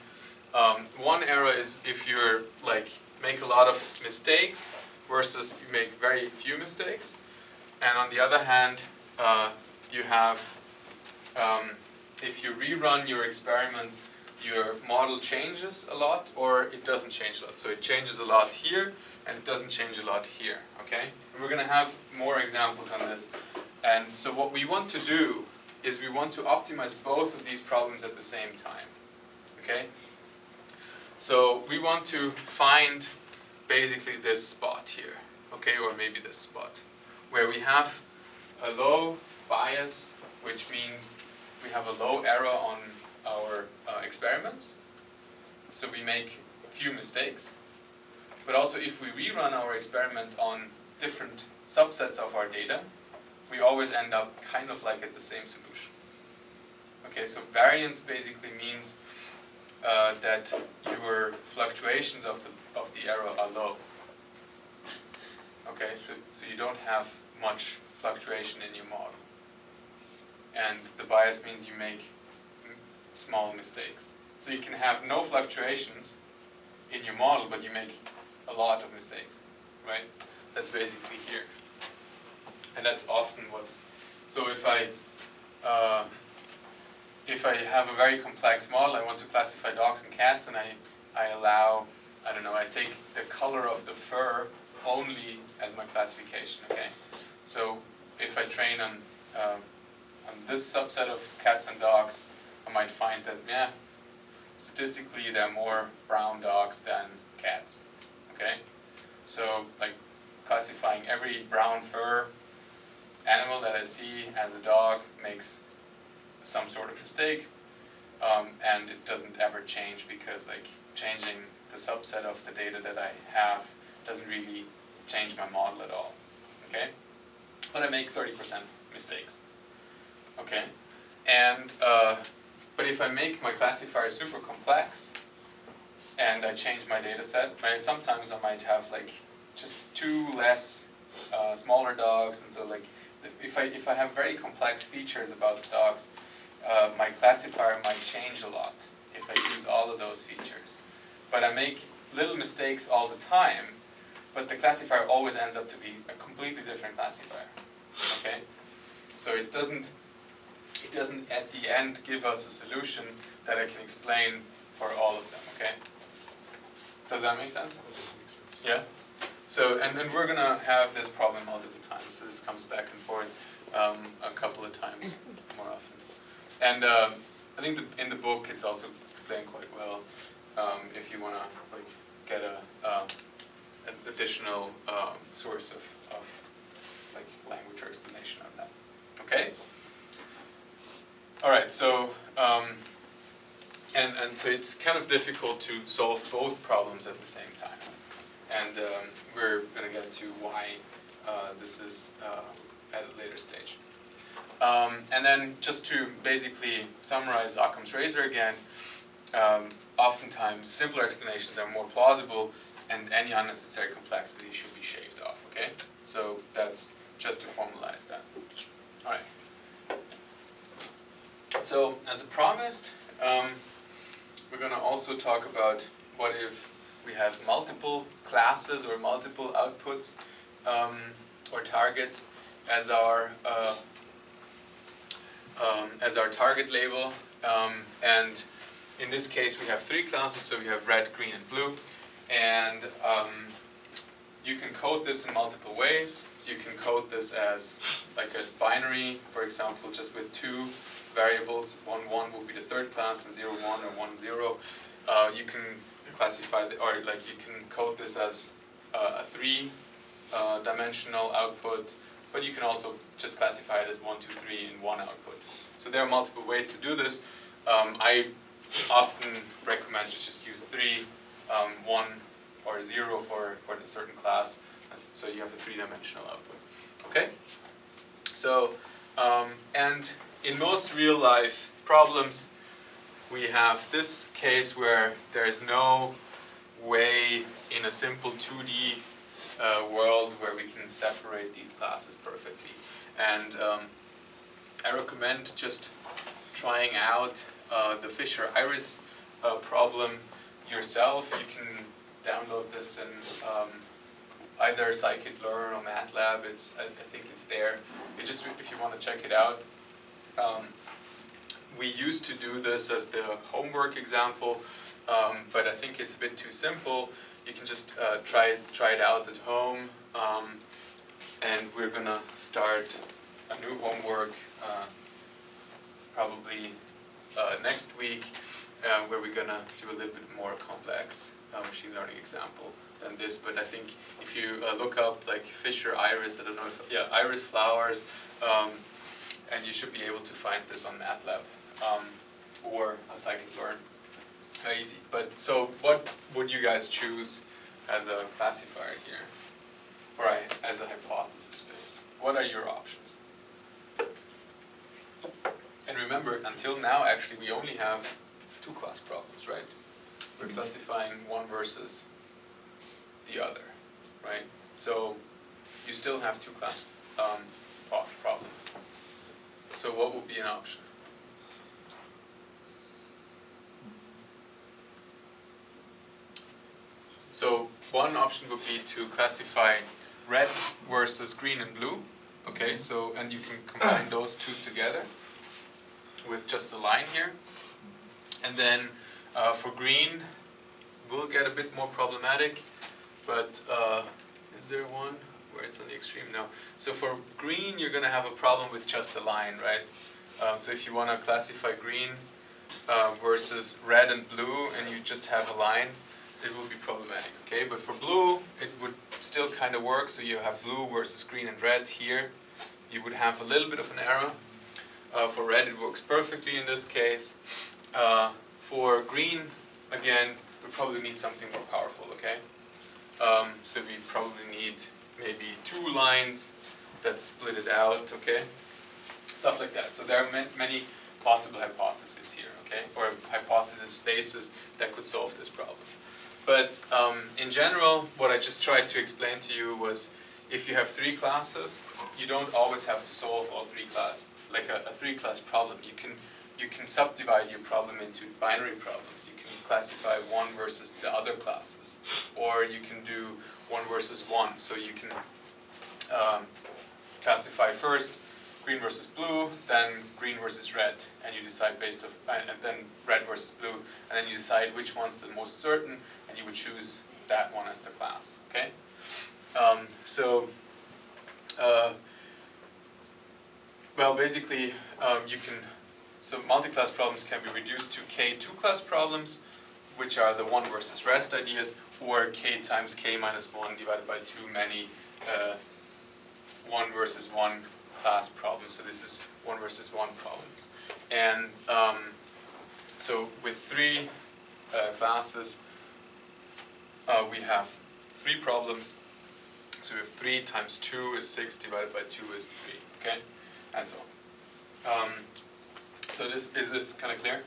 one error is if you're like make a lot of mistakes, versus you make very few mistakes. And on the other hand, you have, if you rerun your experiments, your model changes a lot or it doesn't change a lot. So it changes a lot here and it doesn't change a lot here, okay? And we're going to have more examples on this. And so what we want to do is we want to optimize both of these problems at the same time, okay? So we want to find basically this spot here, okay, or maybe this spot, where we have a low bias, which means we have a low error on our experiments, so we make few mistakes. But also if we rerun our experiment on different subsets of our data, we always end up kind of like at the same solution. Okay, so variance basically means that your fluctuations of the error are low. Okay, so you don't have much fluctuation in your model. And the bias means you make small mistakes. So you can have no fluctuations in your model, but you make a lot of mistakes, right? That's basically here. And that's often what's, so if I have a very complex model, I want to classify dogs and cats, and I allow, I don't know, I take the color of the fur only as my classification, okay? So if I train on this subset of cats and dogs, I might find that, yeah, statistically there are more brown dogs than cats, okay? So, like, classifying every brown fur animal that I see as a dog makes some sort of mistake, and it doesn't ever change because, like, changing the subset of the data that I have doesn't really change my model at all, okay? But I make 30% mistakes, okay? And, but if I make my classifier super complex and I change my data set, sometimes I might have like just two less smaller dogs, and so like if I have very complex features about the dogs, my classifier might change a lot if I use all of those features. But I make little mistakes all the time, but the classifier always ends up to be a completely different classifier, okay? So it doesn't at the end give us a solution that I can explain for all of them, okay? Does that make sense? Yeah? So, and we're gonna have this problem multiple times, so this comes back and forth a couple of times more often. And I think in the book it's also explained quite well if you wanna like get an additional source of like language or explanation of that. Okay? Alright, so and so it's kind of difficult to solve both problems at the same time. And we're going to get to why this is at a later stage. And then just to basically summarize Occam's razor again, oftentimes simpler explanations are more plausible and any unnecessary complexity should be shaved off, okay? So that's just to formalize that. Alright. So, as promised, we're going to also talk about what if we have multiple classes or multiple outputs or targets as our target label. And in this case, we have three classes, so we have red, green, and blue. And you can code this in multiple ways. So you can code this as like a binary, for example, just with two variables. 1, 1 will be the third class, and 0, 1 or 1, 0. You can classify, or like you can code this as a 3-dimensional output, but you can also just classify it as 1, 2, 3 in one output. So there are multiple ways to do this. I often recommend just use 3, 1 or 0 for a certain class, so you have a 3-dimensional output. Okay? So, and in most real-life problems, we have this case where there is no way in a simple 2D world where we can separate these classes perfectly. And I recommend just trying out the Fisher-Iris problem yourself. You can download this in either Scikit-learn or MATLAB. I think it's there. You just, if you want to check it out. We used to do this as the homework example, but I think it's a bit too simple. You can just try it out at home, and we're gonna start a new homework probably next week, where we're gonna do a little bit more complex machine learning example than this. But I think if you look up like Fisher iris, I don't know if, yeah, iris flowers, and you should be able to find this on MATLAB or a Scikit-learn. Very easy. But so what would you guys choose as a classifier here? Or as a hypothesis space? What are your options? And remember, until now actually we only have two class problems, right? We're classifying one versus the other, right? So you still have two class problems. So what would be an option? So one option would be to classify red versus green and blue. Okay, so, and you can combine those two together with just a line here. And then for green, we'll get a bit more problematic, but is there one where it's on the extreme? No. So for green, you're gonna have a problem with just a line, right? So if you wanna classify green versus red and blue, and you just have a line, it will be problematic, okay? But for blue, it would still kind of work. So you have blue versus green and red here. You would have a little bit of an error. For red, it works perfectly in this case. For green, again, we probably need something more powerful, okay? So we probably need maybe two lines that split it out, okay? Stuff like that. So there are many possible hypotheses here, okay? Or hypothesis spaces that could solve this problem. But in general, what I just tried to explain to you was, if you have three classes, you don't always have to solve all three classes. Like a three-class problem, you can subdivide your problem into binary problems. You can classify one versus the other classes, or you can do one versus one. So you can classify first green versus blue, then green versus red, and you decide based on, and then red versus blue, and then you decide which one's the most certain, and you would choose that one as the class. Okay. Well, basically, you can. So multi-class problems can be reduced to k two-class problems, which are the one versus rest ideas, or k times k minus 1 divided by too many one versus one class problems. So this is one versus one problems. And so with three classes, we have three problems. So we have 3 times 2 is 6 divided by 2 is 3, okay? And so on. So is this kind of clear?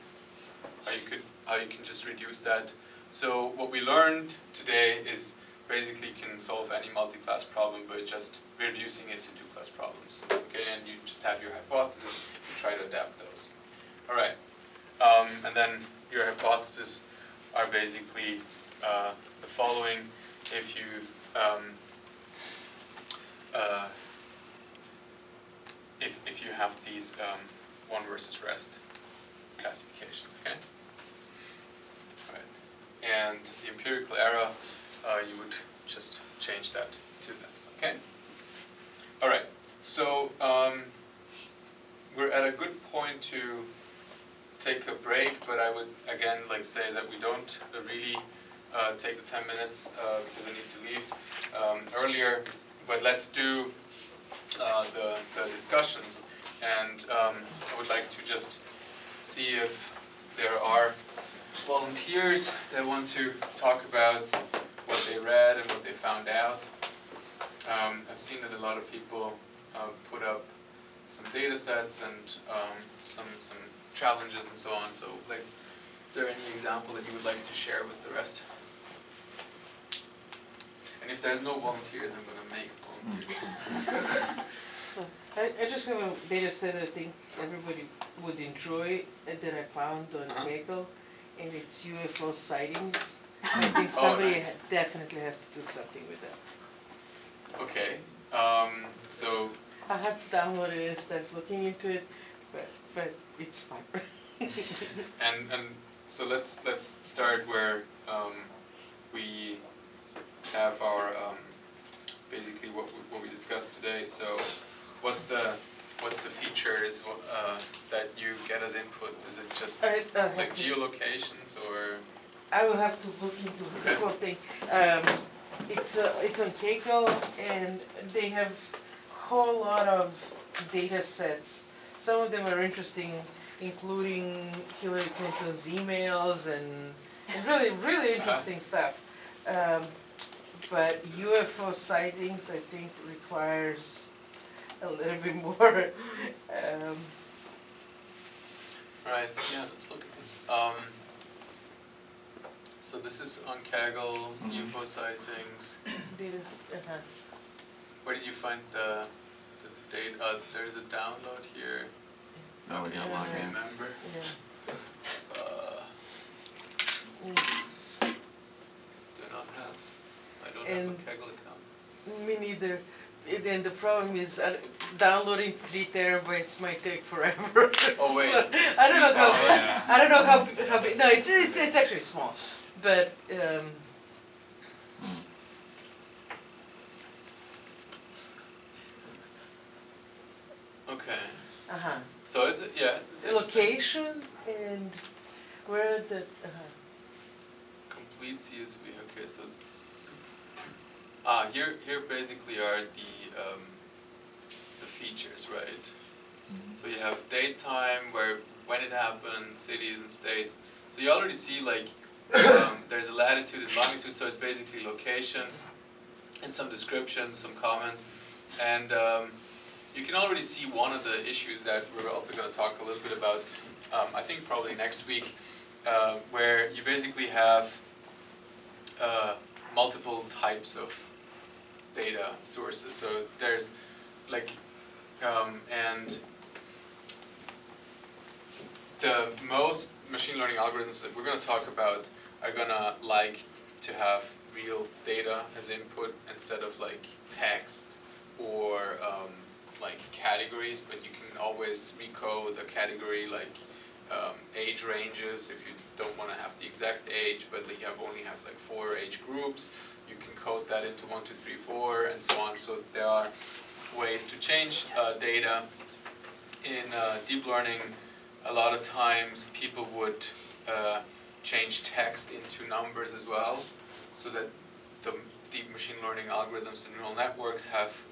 How you can just reduce that? So what we learned today is basically you can solve any multi-class problem by just reducing it to two-class problems. Okay, and you just have your hypothesis, you try to adapt those. All right, and then your hypotheses are basically the following. If you if you have these one versus rest classifications, okay? All right. And the empirical error, you would just change that to this, okay? All right, so we're at a good point to take a break, but I would again like say that we don't really take the 10 minutes because I need to leave earlier, but let's do the discussions, and I would like to just see if there are volunteers that want to talk about what they read and what they found out. I've seen that a lot of people put up some data sets and some challenges and so on, so like, is there any example that you would like to share with the rest? And if there's no volunteers, I'm going to make volunteers. I just have a data set I think everybody would enjoy that I found on Kaggle, and it's UFO sightings. I think somebody nice. definitely has to do something with that. Okay, so, I have to download it and start looking into it, but it's fine. and so let's start where we have our basically what we discussed today. So what's the features that you get as input? Is it just like geolocations or? I will have to look into the whole thing. It's on Kaggle, and they have a whole lot of data sets. Some of them are interesting, including Hillary Clinton's emails and really interesting stuff. But UFO sightings, I think, requires a little bit more. Right. Yeah. Let's look at this. So this is on Kaggle, UFO sightings. Where did you find the data? There's a download here. No, we Okay, got let's logged in. remember. Yeah. Do not have. I don't And have a Kaggle account. Me neither. And the problem is downloading 3 terabytes might take forever. Oh wait. So, it's I don't know 3 how. terabytes. I don't know how big. No, it's actually small, but Okay. So it's interesting. location and where the Complete CSV. Okay, so here basically are the features, right? So you have date time, when it happened, cities and states. So you already see like there's a latitude and longitude, so it's basically location and some description, some comments, and you can already see one of the issues that we're also going to talk a little bit about, I think probably next week, where you basically have multiple types of data sources. So there's like, and the most machine learning algorithms that we're going to talk about are going to like to have real data as input instead of like text or like categories, but you can always recode a category like age ranges if you don't want to have the exact age, but you only have like 4 age groups. You can code that into 1, 2, 3, 4, and so on. So there are ways to change data. In deep learning, a lot of times people would change text into numbers as well, so that the deep machine learning algorithms and neural networks have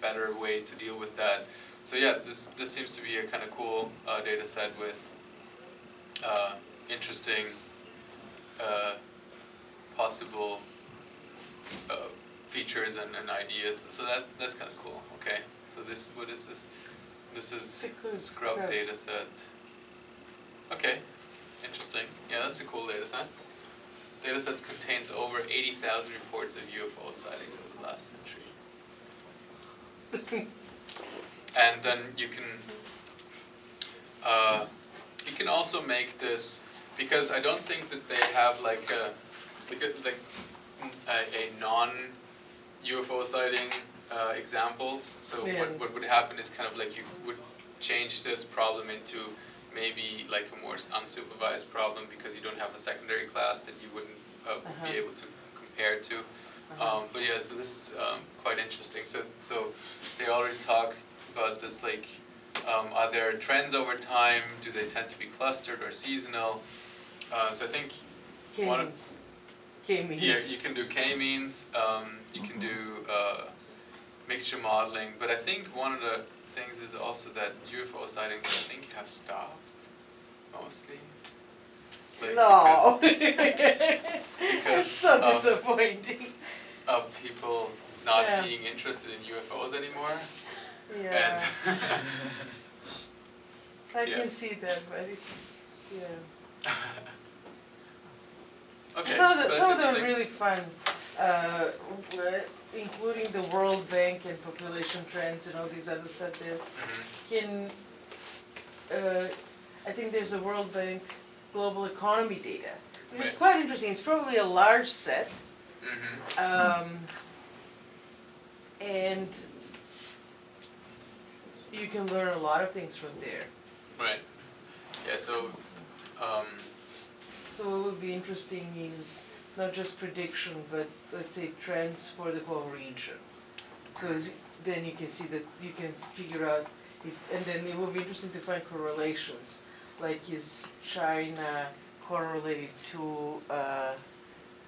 better way to deal with that. So yeah, this seems to be a kind of cool data set with interesting possible features and ideas. So that's kind of cool. Okay, so what is this? This is scrub data set. Okay, interesting. Yeah, that's a cool data set. Data set contains over 80,000 reports of UFO sightings over the last century. And then you can also make this, because I don't think that they have like a non-UFO sighting examples. So what would happen is kind of like you would change this problem into maybe like a more unsupervised problem because you don't have a secondary class that you wouldn't be able to compare to. But yeah, so this is quite interesting. So they already talk about this, like, are there trends over time? Do they tend to be clustered or seasonal? So I think K-means. Yeah, you can do K-means, you can do mixture modeling, but I think one of the things is also that UFO sightings, I think, have stopped, mostly. Like, No! because So disappointing. of people not being interested in UFOs anymore. Yeah. And I can see that, but it's, okay, Some of that's them are interesting. really fun, including the World Bank and population trends and all these other stuff there. I think there's a World Bank global economy data, which is quite interesting. It's probably a large set. and you can learn a lot of things from there. Right. Yeah, so, So what would be interesting is not just prediction, but let's say trends for the whole region. Because then you can see that you can figure out if, and then it will be interesting to find correlations. Like is China correlated to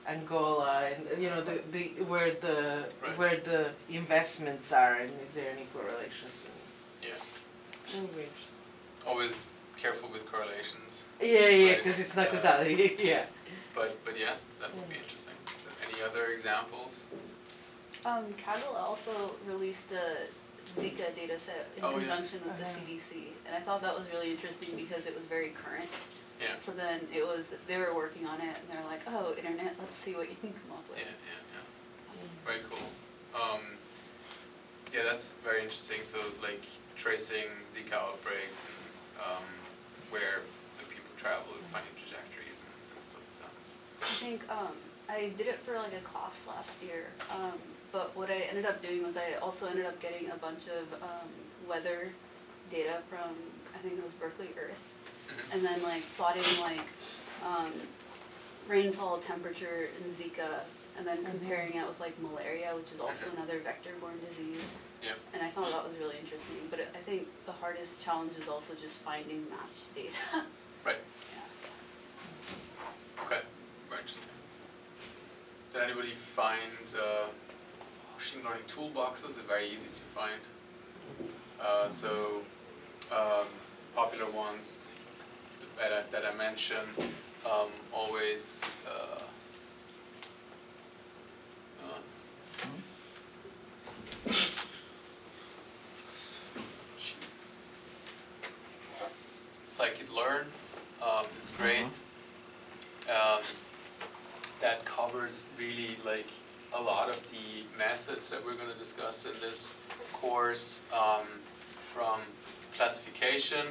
Angola, and you know the where the Right. where the investments are, and is there any correlations? yeah, It will be interesting. always careful with correlations. Yeah, Right. because it's not causality. Yeah. But yes, that would be interesting. So any other examples? Kaggle also released a Zika data set in Oh, yeah. conjunction with the Uh-huh. CDC, and I thought that was really interesting because it was very current. Yeah. So then they were working on it, and they're like, oh, internet, let's see what you can come up with. Yeah. Very cool. Yeah, that's very interesting. So like tracing Zika outbreaks and where the people travel and finding trajectories and stuff like that. I think I did it for like a class last year, but what I ended up doing was I also ended up getting a bunch of weather data from, I think it was Berkeley Earth, and then like plotting like rainfall, temperature, and Zika, and then comparing it with like malaria, which is also another vector-borne disease. Yep. And I thought that was really interesting, but I think the hardest challenge is also just finding matched data. Right. Yeah. Okay. Very interesting. Did anybody find machine learning toolboxes? They're very easy to find. Popular ones that I mentioned always. Jesus. Scikit-learn is great. That covers really like a lot of the methods that we're going to discuss in this course, from classification,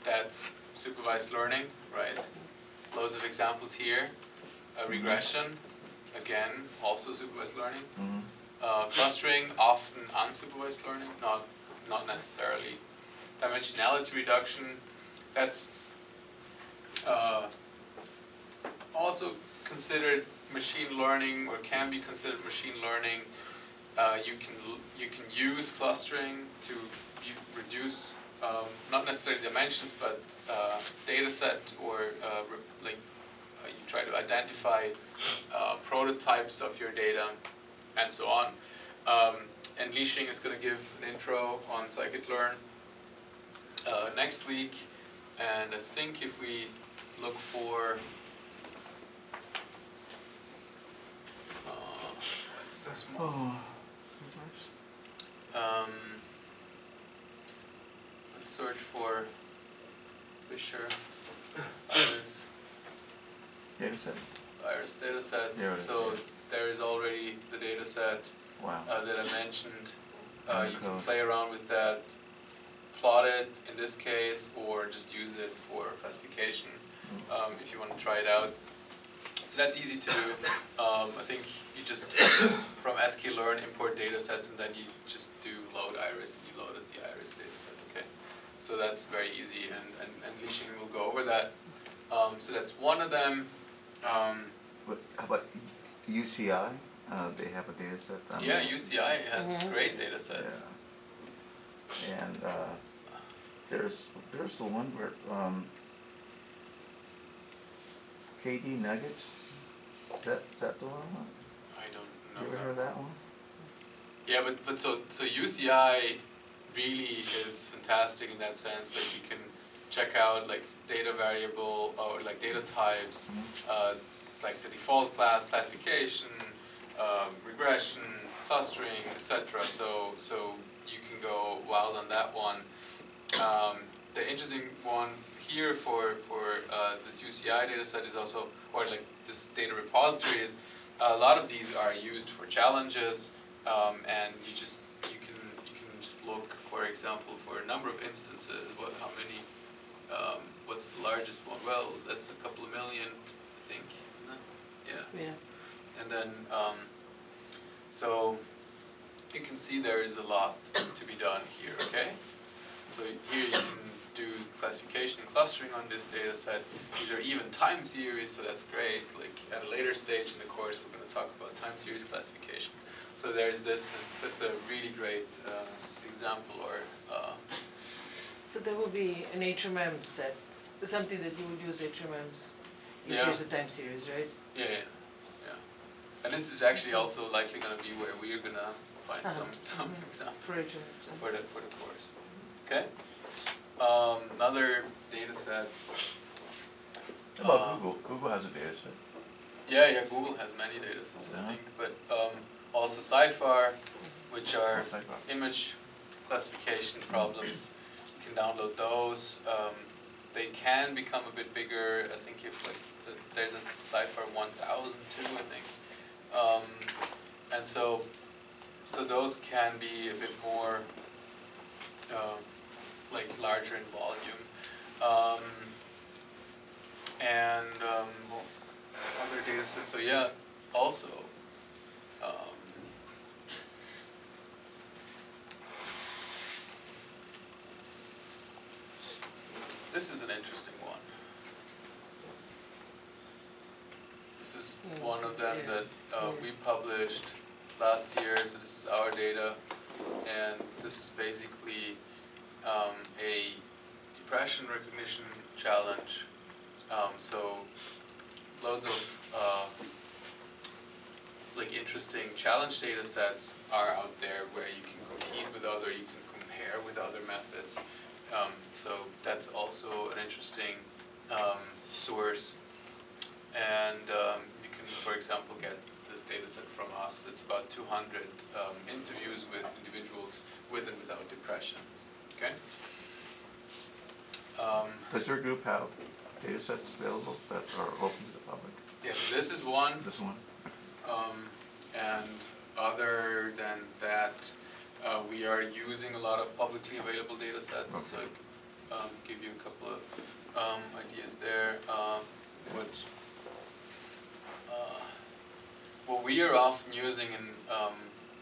that's supervised learning, right? Loads of examples here. Regression, again, also supervised learning. Clustering, often unsupervised learning, not necessarily. Dimensionality reduction, that's also considered machine learning, or can be considered machine learning. You can use clustering to reduce not necessarily dimensions, but data set, or you try to identify prototypes of your data, and so on. And Li-Xing is going to give an intro on scikit-learn next week, and I think if we look for why is it so small? Oh, Let's search for Fisher Iris data set. There it is, So yeah. there is already the data set wow. that I mentioned. And You can code. play around with that, plot it in this case, or just use it for classification if you want to try it out. So that's easy to do. I think you just from sklearn import data sets, and then you just do load iris, and you loaded the iris data set. Okay, so that's very easy, and Li-Xing will go over that. So that's one of them. But how about UCI? They have a data set. Yeah, UCI has Mhm. great data sets. Yeah. And there's the one where KD Nuggets. Is that the one? I don't know. You ever heard of that one? Yeah, but so UCI really is fantastic in that sense that you can check out like data variable or like data types, like the default class classification, regression, clustering, etc. So you can go wild on that one. The interesting one here for this UCI data set is also, or like this data repository is, a lot of these are used for challenges, and you can just look, for example, for a number of instances, how many, what's the largest one? Well, that's a couple of million, I think, isn't it? Yeah. Yeah. And then, so you can see there is a lot to be done here, okay? So here you can do classification and clustering on this data set. These are even time series, so that's great. Like at a later stage in the course, we're going to talk about time series classification. So there's this, that's a really great example, or So there will be an HMM set, something that you would use HMMs if Yeah. there's a time series, right? yeah. And this is actually also likely going to be where we're going to find some examples For HMMs. for the course. Okay. Another data set. How about Google? Google has a data set. Yeah, Google has many data sets, I think, but also Cypher, which are image classification problems. You can download those. They can become a bit bigger. I think if like there's a Cypher 1000 too, I think, and so those can be a bit more like larger in volume. Other data sets, so yeah, also, this is an interesting one. This is one of them that we published last year, so this is our data, and this is basically a depression recognition challenge. So loads of like interesting challenge data sets are out there where you can compete with other, you can compare with other methods. So that's also an interesting source. And you can, for example, get this data set from us. It's about 200 interviews with individuals with and without depression. Okay. Does your group have data sets available that are open to the public? Yeah, so this is one. This one? And other than that, we are using a lot of publicly available data sets. Okay. So give you a couple of ideas there. What we are often using, and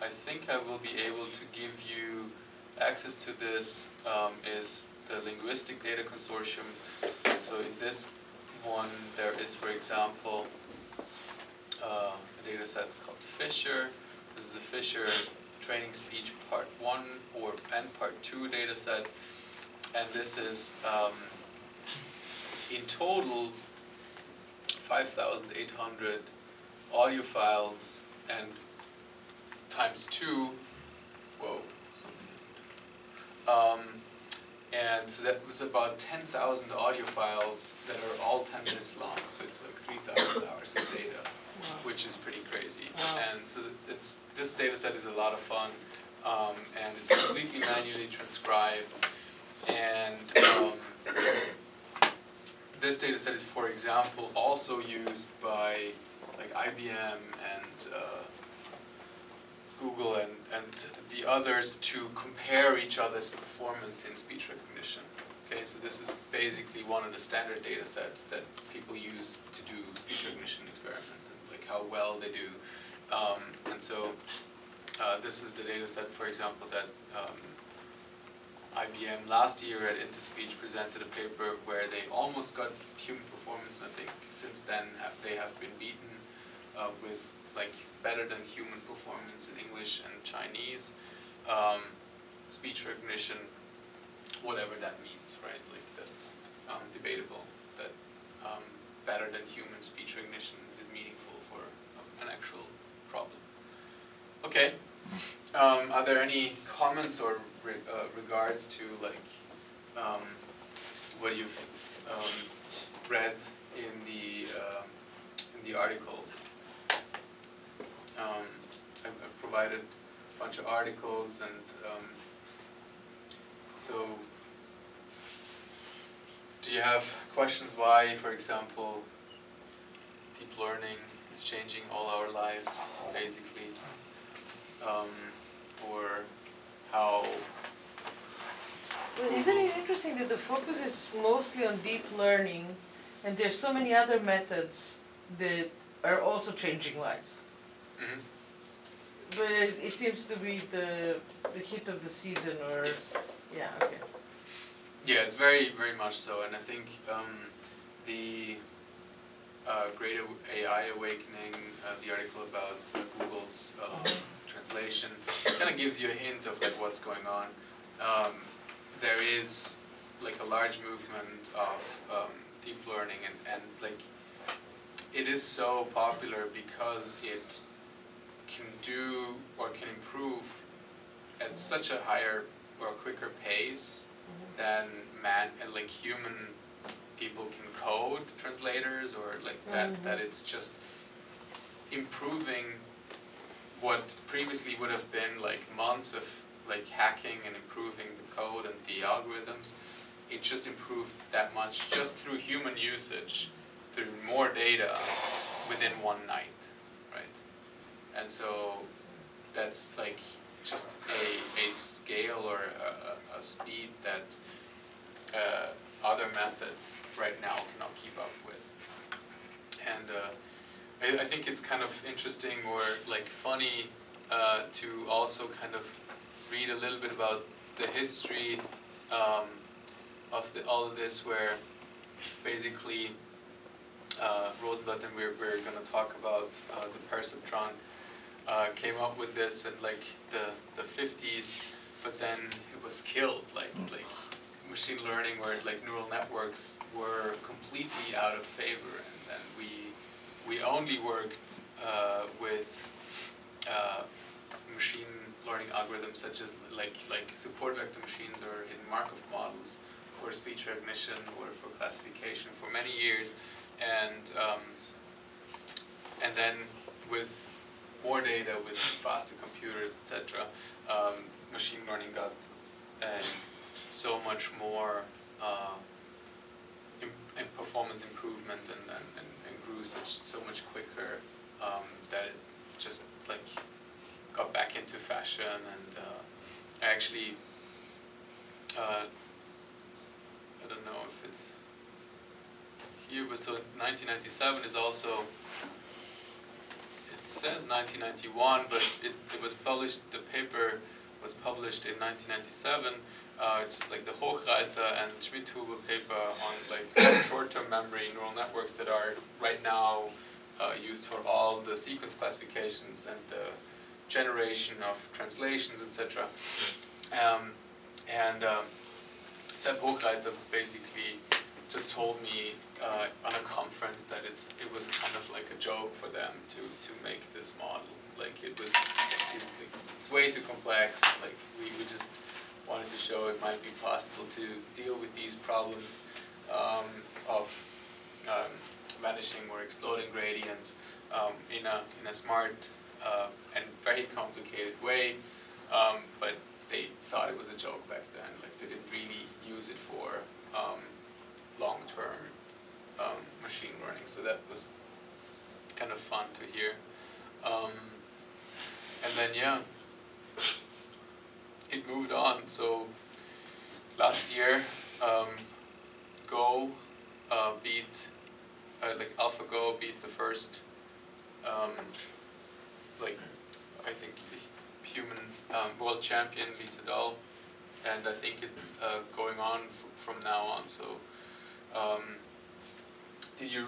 I think I will be able to give you access to this, is the Linguistic Data Consortium. So in this one, there is, for example, a data set called Fisher. This is the Fisher Training Speech Part 1 and Part 2 data set. And this is, in total, 5,800 audio files, and times 2, and so that was about 10,000 audio files that are all 10 minutes long, so it's like 3,000 hours of data, which is pretty crazy. Wow. And so this data set is a lot of fun, and it's completely manually transcribed, and this data set is, for example, also used by like IBM and Google and the others to compare each other's performance in speech recognition. Okay, so this is basically one of the standard data sets that people use to do speech recognition experiments, and like how well they do. And so this is the data set, for example, that IBM last year at InterSpeech presented a paper where they almost got human performance. I think since then they have been beaten with like better than human performance in English and Chinese speech recognition, whatever that means, right? Like that's debatable, that better than human speech recognition is meaningful for an actual problem. Okay, are there any comments or regards to like what you've read in the articles? I've provided a bunch of articles, and so do you have questions why, for example, deep learning is changing all our lives, basically, or how? Well, isn't it interesting that the focus is mostly on deep learning, and there's so many other methods that are also changing lives? Mm-hmm. but it seems to be the hit of the season, or Yes. yeah, okay. Yeah, it's very, very much so, and I think the Great AI Awakening, the article about Google's translation, kind of gives you a hint of like what's going on. There is like a large movement of deep learning, and like it is so popular because it can do or can improve at such a higher or quicker pace than like human people can code translators, or like that it's just improving what previously would have been like months of like hacking and improving the code and the algorithms. It just improved that much just through human usage, through more data within one night, right? And so that's like just a scale or a speed that other methods right now cannot keep up with. And I think it's kind of interesting or like funny to also kind of read a little bit about the history of all of this, where basically Rosenblatt, and we're going to talk about the perceptron, came up with this in like the 50s, but then it was killed. Like machine learning, where like neural networks were completely out of favor, and then we only worked with machine learning algorithms such as like support vector machines or hidden Markov models for speech recognition or for classification for many years, and then with more data, with faster computers, etc., machine learning got so much more in performance improvement and grew so much quicker that it just like got back into fashion. And I actually I don't know if it's here, but so 1997 is also, it says 1991, but it was published, the paper was published in 1997. It's just like the Hochreiter and Schmidhuber paper on like short-term memory neural networks that are right now used for all the sequence classifications and the generation of translations, etc. Sepp Hochreiter basically just told me on a conference that it was kind of like a joke for them to make this model. Like it's way too complex. Like we just wanted to show it might be possible to deal with these problems of vanishing or exploding gradients in a smart and very complicated way. But they thought it was a joke back then. Like they didn't really use it for long-term machine learning. So that was kind of fun to hear. And then yeah, it moved on. So last year, Go beat like AlphaGo beat the first like I think human world champion Lee Sedol, and I think it's going on from now on. So did you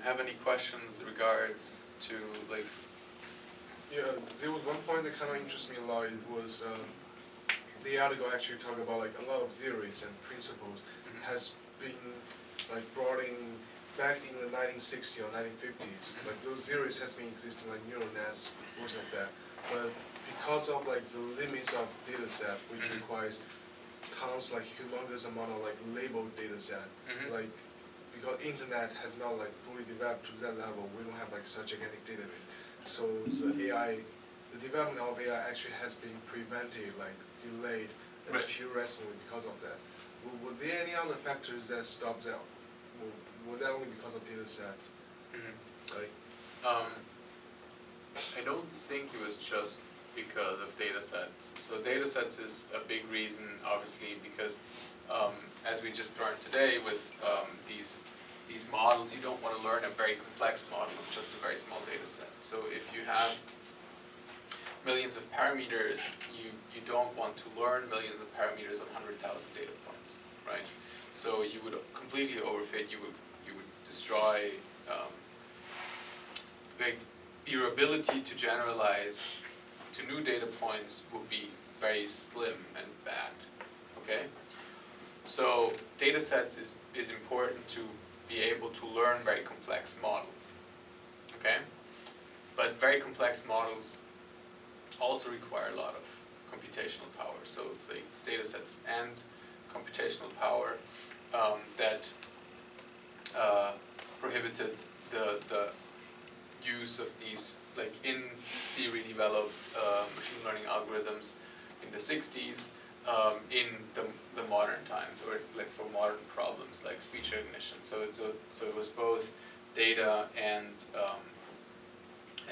have any questions regards to like? Yeah, there was one point that kind of interests me a lot. It was the article actually talked about like a lot of theories and principles has been like brought in back in the 1960s or 1950s. Like those theories has been existing, like neural nets, things like that. But because of like the limits of data set, which requires tons like humongous amount of like labeled data set, like because internet has not like fully developed to that level, we don't have like such gigantic database. So the AI, the development of AI actually has been prevented, like delayed until recently because of that. Were there any other factors that stopped that? Were that only because of data sets? Like, I don't think it was just because of data sets. So data sets is a big reason, obviously, because as we just learned today with these models, you don't want to learn a very complex model with just a very small data set. So if you have millions of parameters, you don't want to learn millions of parameters on 100,000 data points, right? So you would completely overfit. You would destroy your ability to generalize to new data points will be very slim and bad. Okay, so data sets is important to be able to learn very complex models. Okay, but very complex models also require a lot of computational power. So it's data sets and computational power that prohibited the use of these like in theory developed machine learning algorithms in the 60s in the modern times, or like for modern problems like speech recognition. So it was both data and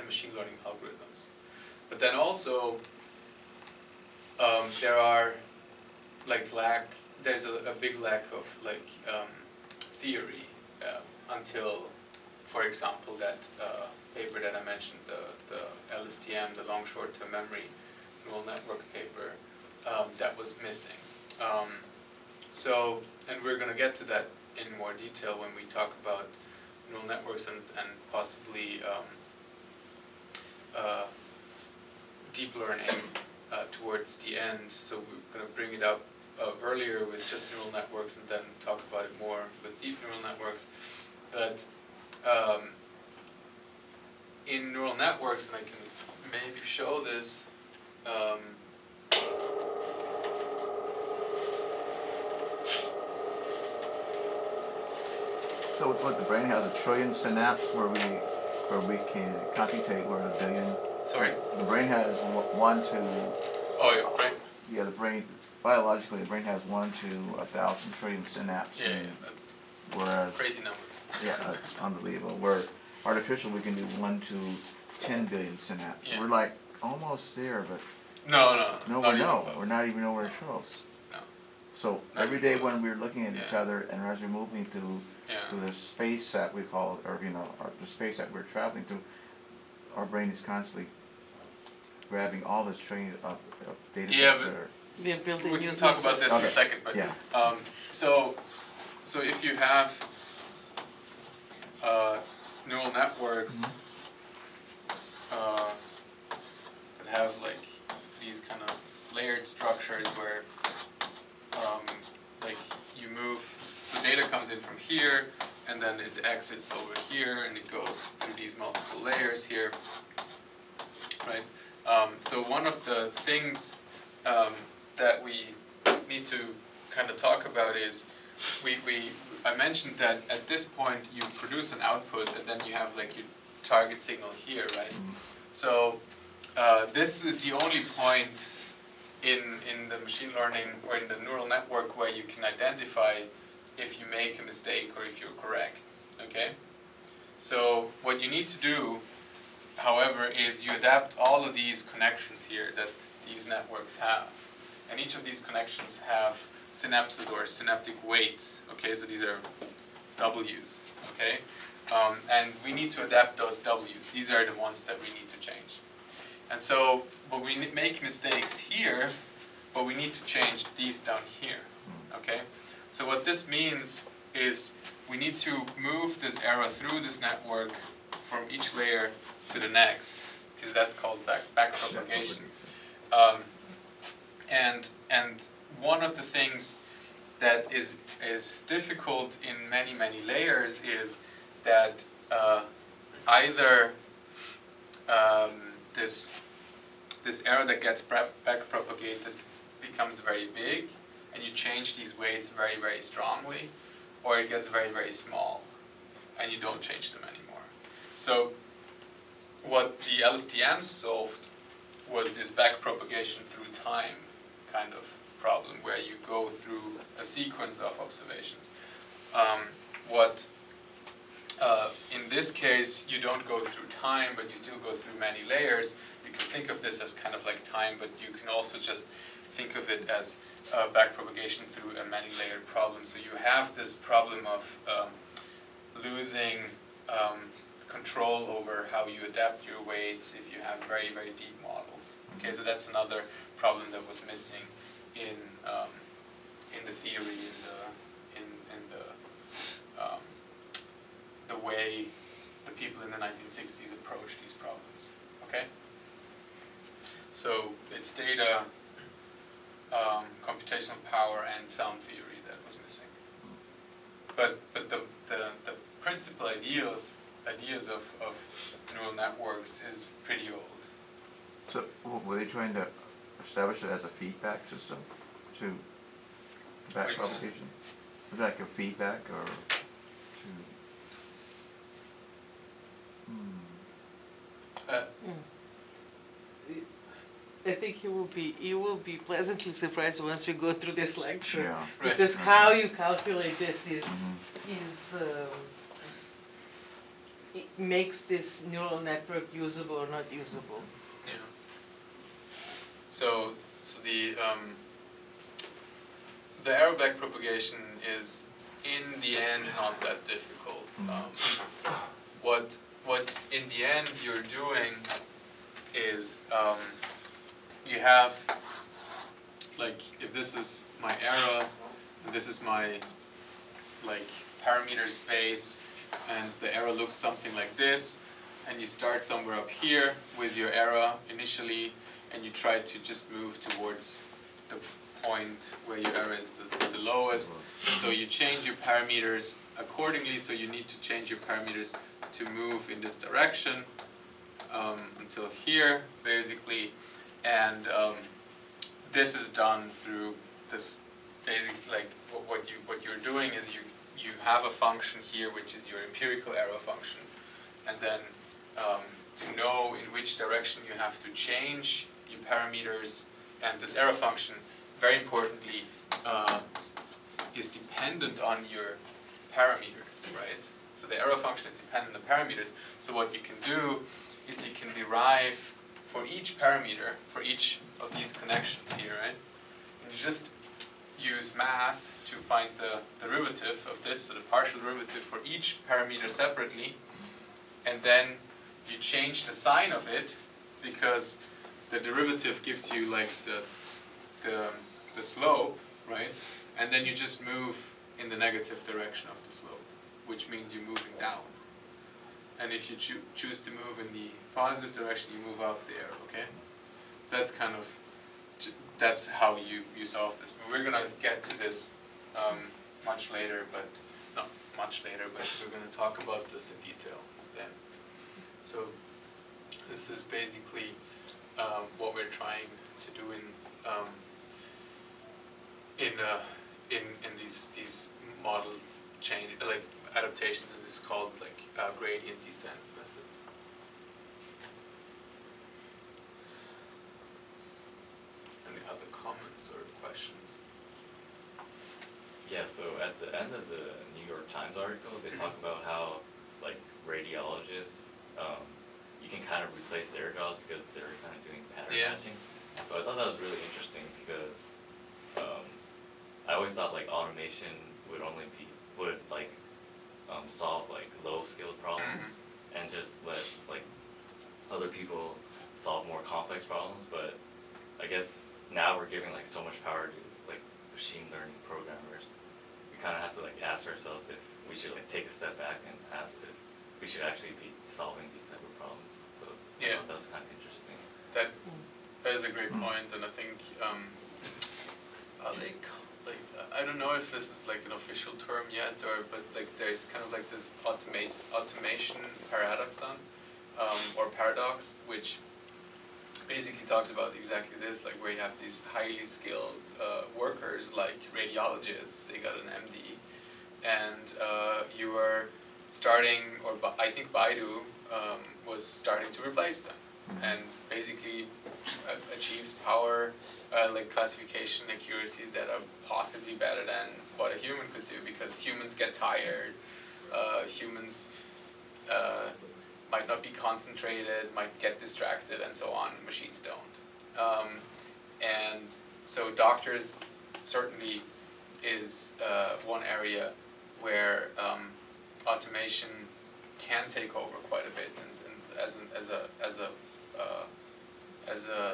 machine learning algorithms. But then also there are like there's a big lack of like theory until, for example, that paper that I mentioned, the LSTM, the long short-term memory neural network paper, that was missing. And we're going to get to that in more detail when we talk about neural networks and possibly deep learning towards the end. So we're going to bring it up earlier with just neural networks and then talk about it more with deep neural networks. But in neural networks, and I can maybe show this, So what the brain has a trillion synapses where we can computate where a billion. Sorry? The brain has 1 to. Oh, yeah, right. Yeah, the brain biologically the brain has 1 to 1,000 trillion synapses. Yeah, that's Whereas crazy numbers. yeah, it's unbelievable. Where artificial we can do 1 to 10 billion synapses. Yeah. We're like almost there, but No, we're not even nowhere close. No. So Not every even day close. when we're looking at each Yeah. other and as we're moving to the space that we call, or the space that we're traveling to, our brain is constantly grabbing all this trillion of data Yeah, sets but that are. We are building We can new talk about this in a Okay. second, but Yeah. so if you have neural networks that have like these kind of layered structures where like you move, so data comes in from here and then it exits over here and it goes through these multiple layers here, right? So one of the things that we need to kind of talk about is I mentioned that at this point you produce an output and then you have like your target signal here, right? So this is the only point in the machine learning or in the neural network where you can identify if you make a mistake or if you're correct, okay? So what you need to do, however, is you adapt all of these connections here that these networks have. And each of these connections have synapses or synaptic weights, okay? So these are W's, okay? And we need to adapt those W's. These are the ones that we need to change. And so, but we make mistakes here, but we need to change these down here, okay? So what this means is we need to move this arrow through this network from each layer to the next, because that's called back propagation. And one of the things that is difficult in many layers is that either this arrow that gets back propagated becomes very big and you change these weights very strongly, or it gets very small and you don't change them anymore. So what the LSTM solved was this back propagation through time kind of problem where you go through a sequence of observations. In this case, you don't go through time, but you still go through many layers. You can think of this as kind of like time, but you can also just think of it as backpropagation through a many-layered problem. So you have this problem of losing control over how you adapt your weights if you have very, very deep models. Okay, so that's another problem that was missing in the theory, the way the people in the 1960s approached these problems. Okay, so it's data, computational power, and sound theory that was missing. But the principal ideas of neural networks is pretty old. So were they trying to establish it as a feedback system to back propagation? Was that like a feedback or to? I think you will be pleasantly surprised once we go through this lecture. Yeah. Right. Because how you calculate this it makes this neural network usable or not usable. Yeah. So the error backpropagation is in the end not that difficult. What in the end you're doing is you have, like, if this is my error and this is my like parameter space, and the error looks something like this, and you start somewhere up here with your error initially, and you try to just move towards the point where your error is the lowest. So you change your parameters accordingly, so you need to change your parameters to move in this direction until here, basically. And this is done through this basic, like, what you're doing is you have a function here which is your empirical error function, and then to know in which direction you have to change your parameters, and this error function, very importantly, is dependent on your parameters, right? So the error function is dependent on the parameters. So what you can do is you can derive for each parameter, for each of these connections here, right? And you just use math to find the derivative of this, so the partial derivative for each parameter separately, and then you change the sign of it, because the derivative gives you like the slope, right? And then you just move in the negative direction of the slope, which means you're moving down. And if you choose to move in the positive direction, you move up there, okay? So that's kind of, that's how you solve this. We're gonna get to this much later, but not much later, but we're gonna talk about this in detail then. So this is basically what we're trying to do in these model change, like adaptations, and this is called like gradient descent methods. Any other comments or questions? Yeah, so at the end of the New York Times article, they talk about how, like, radiologists, you can kind of replace their jobs because they're kind of doing pattern matching. So I thought that was really interesting because I always thought like automation would only solve like low skilled problems and just let like other people solve more complex problems, but I guess now we're giving like so much power to like machine learning programmers. We kind of have to like ask ourselves if we should like take a step back and ask if we should actually be solving these type of problems. So Yeah. that was kind of interesting. That is a great point, and I think I don't know if this is like an official term yet, but like there's kind of like this automation paradoxon or paradox, which basically talks about exactly this, like where you have these highly skilled workers like radiologists, they got an MD, and you are starting, or I think Baidu was starting to replace them, and basically achieves power, like classification accuracies that are possibly better than what a human could do, because humans get tired, humans might not be concentrated, might get distracted, and so on. Machines don't. And so doctors certainly is one area where automation can take over quite a bit, and as a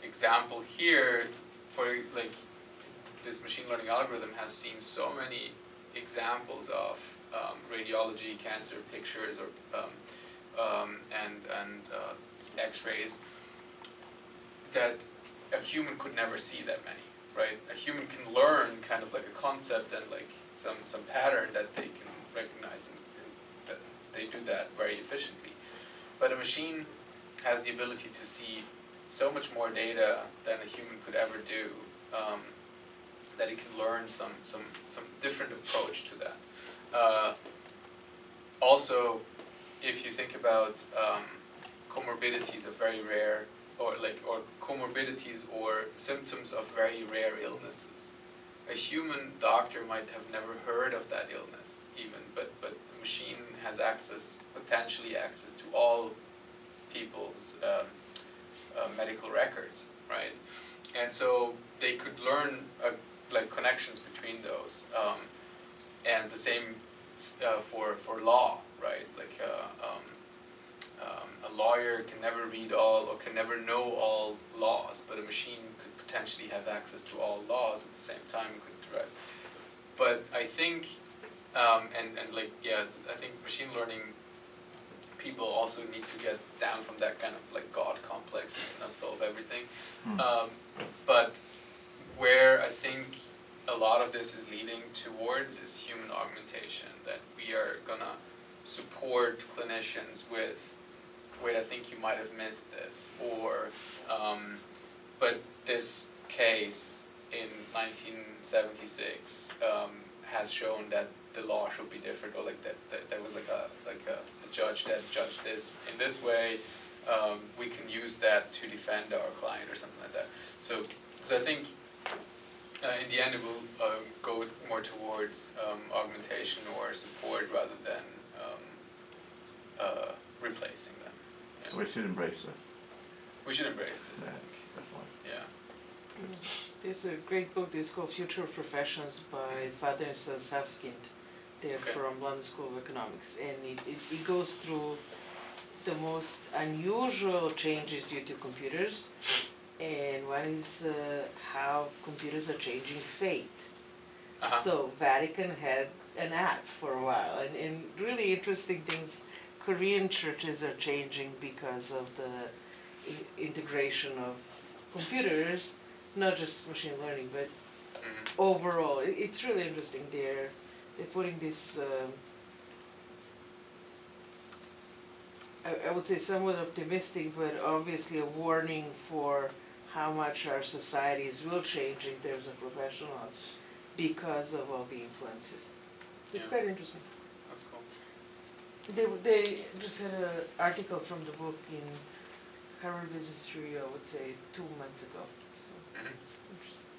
example here, for like this machine learning algorithm has seen so many examples of radiology, cancer pictures, or X-rays that a human could never see that many, right? A human can learn kind of like a concept and like some pattern that they can recognize, and that they do that very efficiently. But a machine has the ability to see so much more data than a human could ever do, that it can learn some different approach to that. Also, if you think about comorbidities of very rare, or comorbidities or symptoms of very rare illnesses, a human doctor might have never heard of that illness even, but the machine has potentially access to all people's medical records, right? And so they could learn like connections between those, and the same for law, right? Like a lawyer can never read all or can never know all laws, but a machine could potentially have access to all laws at the same time. Right? But I think, I think machine learning people also need to get down from that kind of like God complex and not solve everything. But where I think a lot of this is leading towards is human augmentation, that we are gonna support clinicians with, wait, I think you might have missed this, or, but this case in 1976 has shown that the law should be different, or like that there was like a judge that judged this in this way. We can use that to defend our client or something like that. So I think in the end it will go more towards augmentation or support rather than replacing them. Yeah. So we should embrace this. We should embrace this, I Yeah, think. definitely. Yeah. There's a great book, it's called Future of Professions by Father and Son Saskind. They're Okay. from London School of Economics, and it goes through the most unusual changes due to computers, and one is how computers are changing fate. Uh-huh. So Vatican had an app for a while, and really interesting things. Korean churches are changing because of the integration of computers, not just machine learning, but overall. It's really interesting. They're putting this, I would say somewhat optimistic, but obviously a warning for how much our societies will change in terms of professionals because of all the influences. It's Yeah. quite interesting. That's cool. They just had an article from the book in Harvard Business Review, I would say 2 months ago. So it's interesting.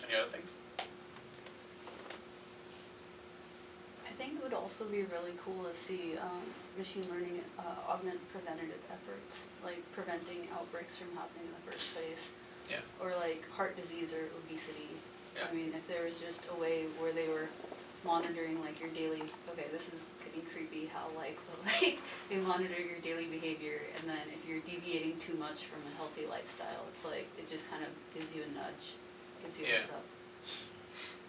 Any other things? I think it would also be really cool to see machine learning augment preventative efforts, like preventing outbreaks from happening in the first place. Yeah. Or like heart disease or obesity. Yeah. I mean, if there was just a way where they were monitoring like your daily, okay, this is getting creepy how like, but like they monitor your daily behavior, and then if you're deviating too much from a healthy lifestyle, it's like, it just kind of gives you a nudge, gives you a heads up.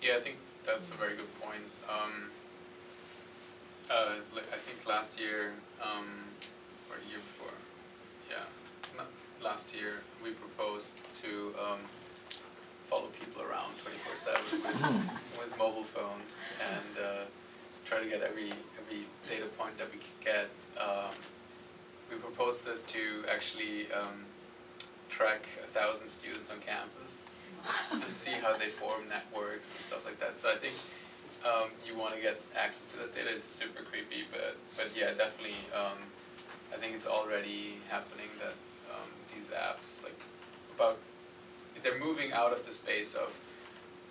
Yeah, I think that's a very good point. I think last year, or the year before, last year we proposed to follow people around 24/7 with mobile phones and try to get every data point that we could get. We proposed this to actually track 1,000 students on campus and see how they form networks and stuff like that. So I think you want to get access to that data. It's super creepy, but yeah, definitely. I think it's already happening that these apps, like, they're moving out of the space of,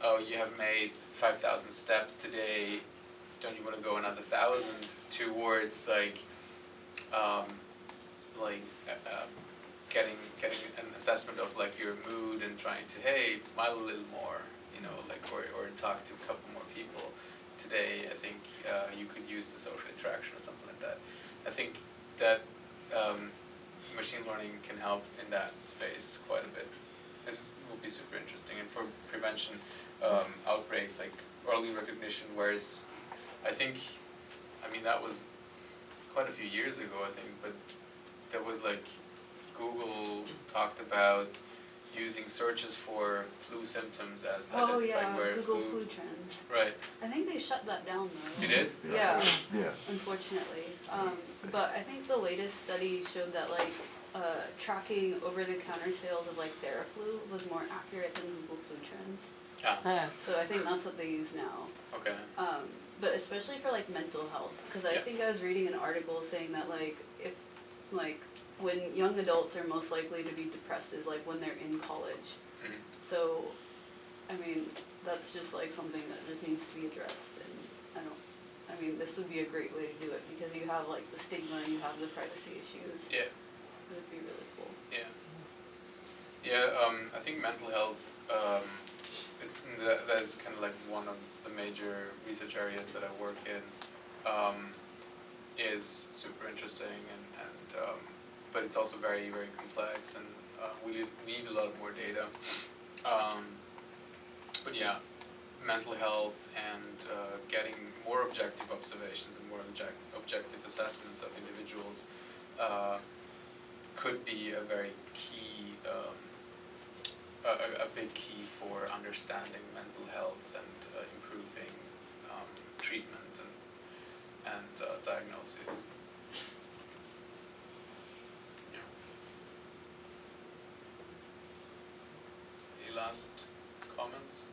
oh, you have made 5,000 steps today, don't you want to go another 1,000, towards getting an assessment of like your mood and trying to, hey, smile a little more, you know, like, or talk to a couple more people. today, I think you could use the social interaction or something like that. I think that machine learning can help in that space quite a bit. This will be super interesting, and for prevention outbreaks, like early recognition, whereas I mean that was quite a few years ago, I think, but there was like Google talked about using searches for flu symptoms as identifying where Google flu trends. Right. I think they shut that down though. You did? Yeah. Yeah. Unfortunately. But I think the latest study showed that like tracking over-the-counter sales of like Theraflu was more accurate than Google flu trends. Ah, So I think that's what they use now. okay. But especially for like mental health, because I think I was reading an article saying that like if like when young adults are most likely to be depressed is like when they're in college. Mhm. So, I mean, that's just like something that just needs to be addressed, and I mean, this would be a great way to do it because you have like the stigma, you have the privacy issues. Yeah. It would be really cool. Yeah. Yeah, I think mental health that's kind of like one of the major research areas that I work in, is super interesting and but it's also very, very complex, and we need a lot more data. But yeah, mental health and getting more objective observations and more objective assessments of individuals could be a very key, a big key for understanding mental health and improving treatment and diagnosis. Yeah. Any last comments?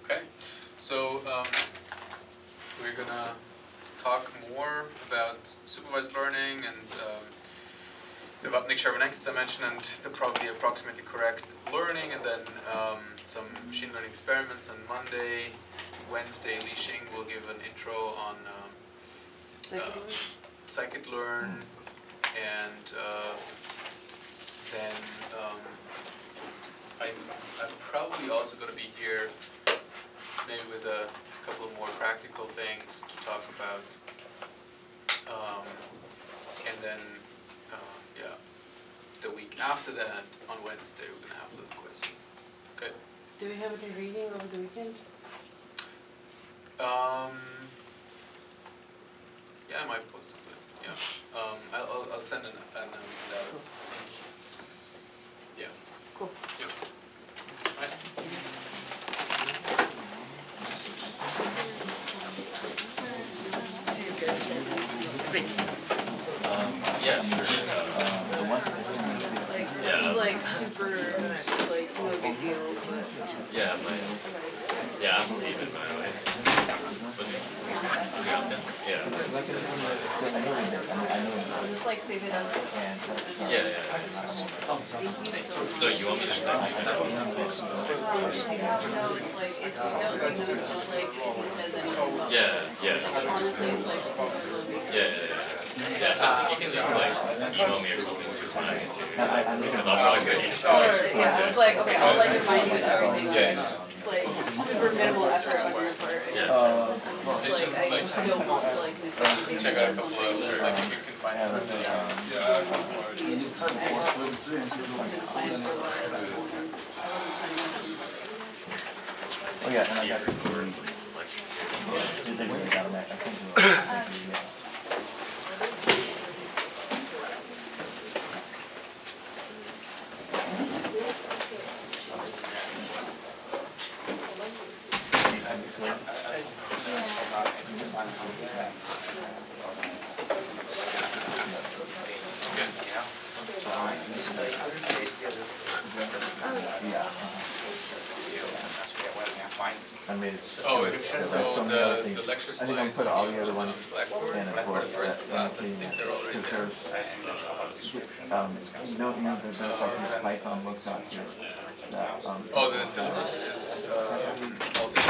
Okay, so we're gonna talk more about supervised learning and about Scherer-as I mentioned, and the probably approximately correct learning, and then some machine learning experiments on Monday. Wednesday, Li-Xing will give an intro on scikit-learn, and then I'm probably also going to be here maybe with a couple of more practical things to talk about, and then yeah, the week after that on Wednesday we're going to have a little quiz. Okay. Do we have any reading over the weekend? Yeah, I might post something. Yeah. I'll send an announcement out. Yeah. Cool. Yep. Right. See you guys. Yeah, sure. This is like super, like no big deal, but Yeah, I'm Steven, by the way. Yeah. I'll just like save it as a Yeah. thank you so much. So you want me to send you that one? I have notes, like if you know things, it's just like if he says anything about Yeah. honestly, it's like super low maintenance. Yeah, just, you can just like email me or something to remind me too, because I'll probably forget. Yeah, I was like, okay, I'll like remind you of everything, but it's like super minimal effort on your part. It's Just just like, I don't want to like miss anything. check out a couple of like if you can find something. Oh yeah, and I got the I made it. Oh, it's so the lecture I slides think I'm put all the other on ones Blackboard in a for board. the first class. I think they're already there. There's like Python looks out here. Oh, the syllabus is also.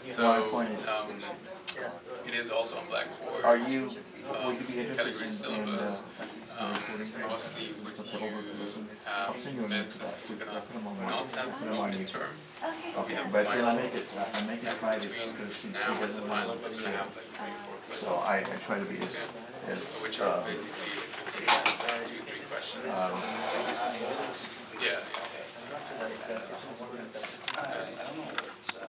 So my point is- in is also on Blackboard. Are you, will you be Category interested in, syllabus. recording? Mostly would The syllabus use version? I'll send you a link to missed, that. we're gonna Put them on not have Put them on YouTube. midterm. Okay, have but then I final. make it And private between because she now and the doesn't final, want we're to gonna share. have like 3-4 So questions. I try to be as, Which are basically 15 minutes, 2-3 questions. Yeah. And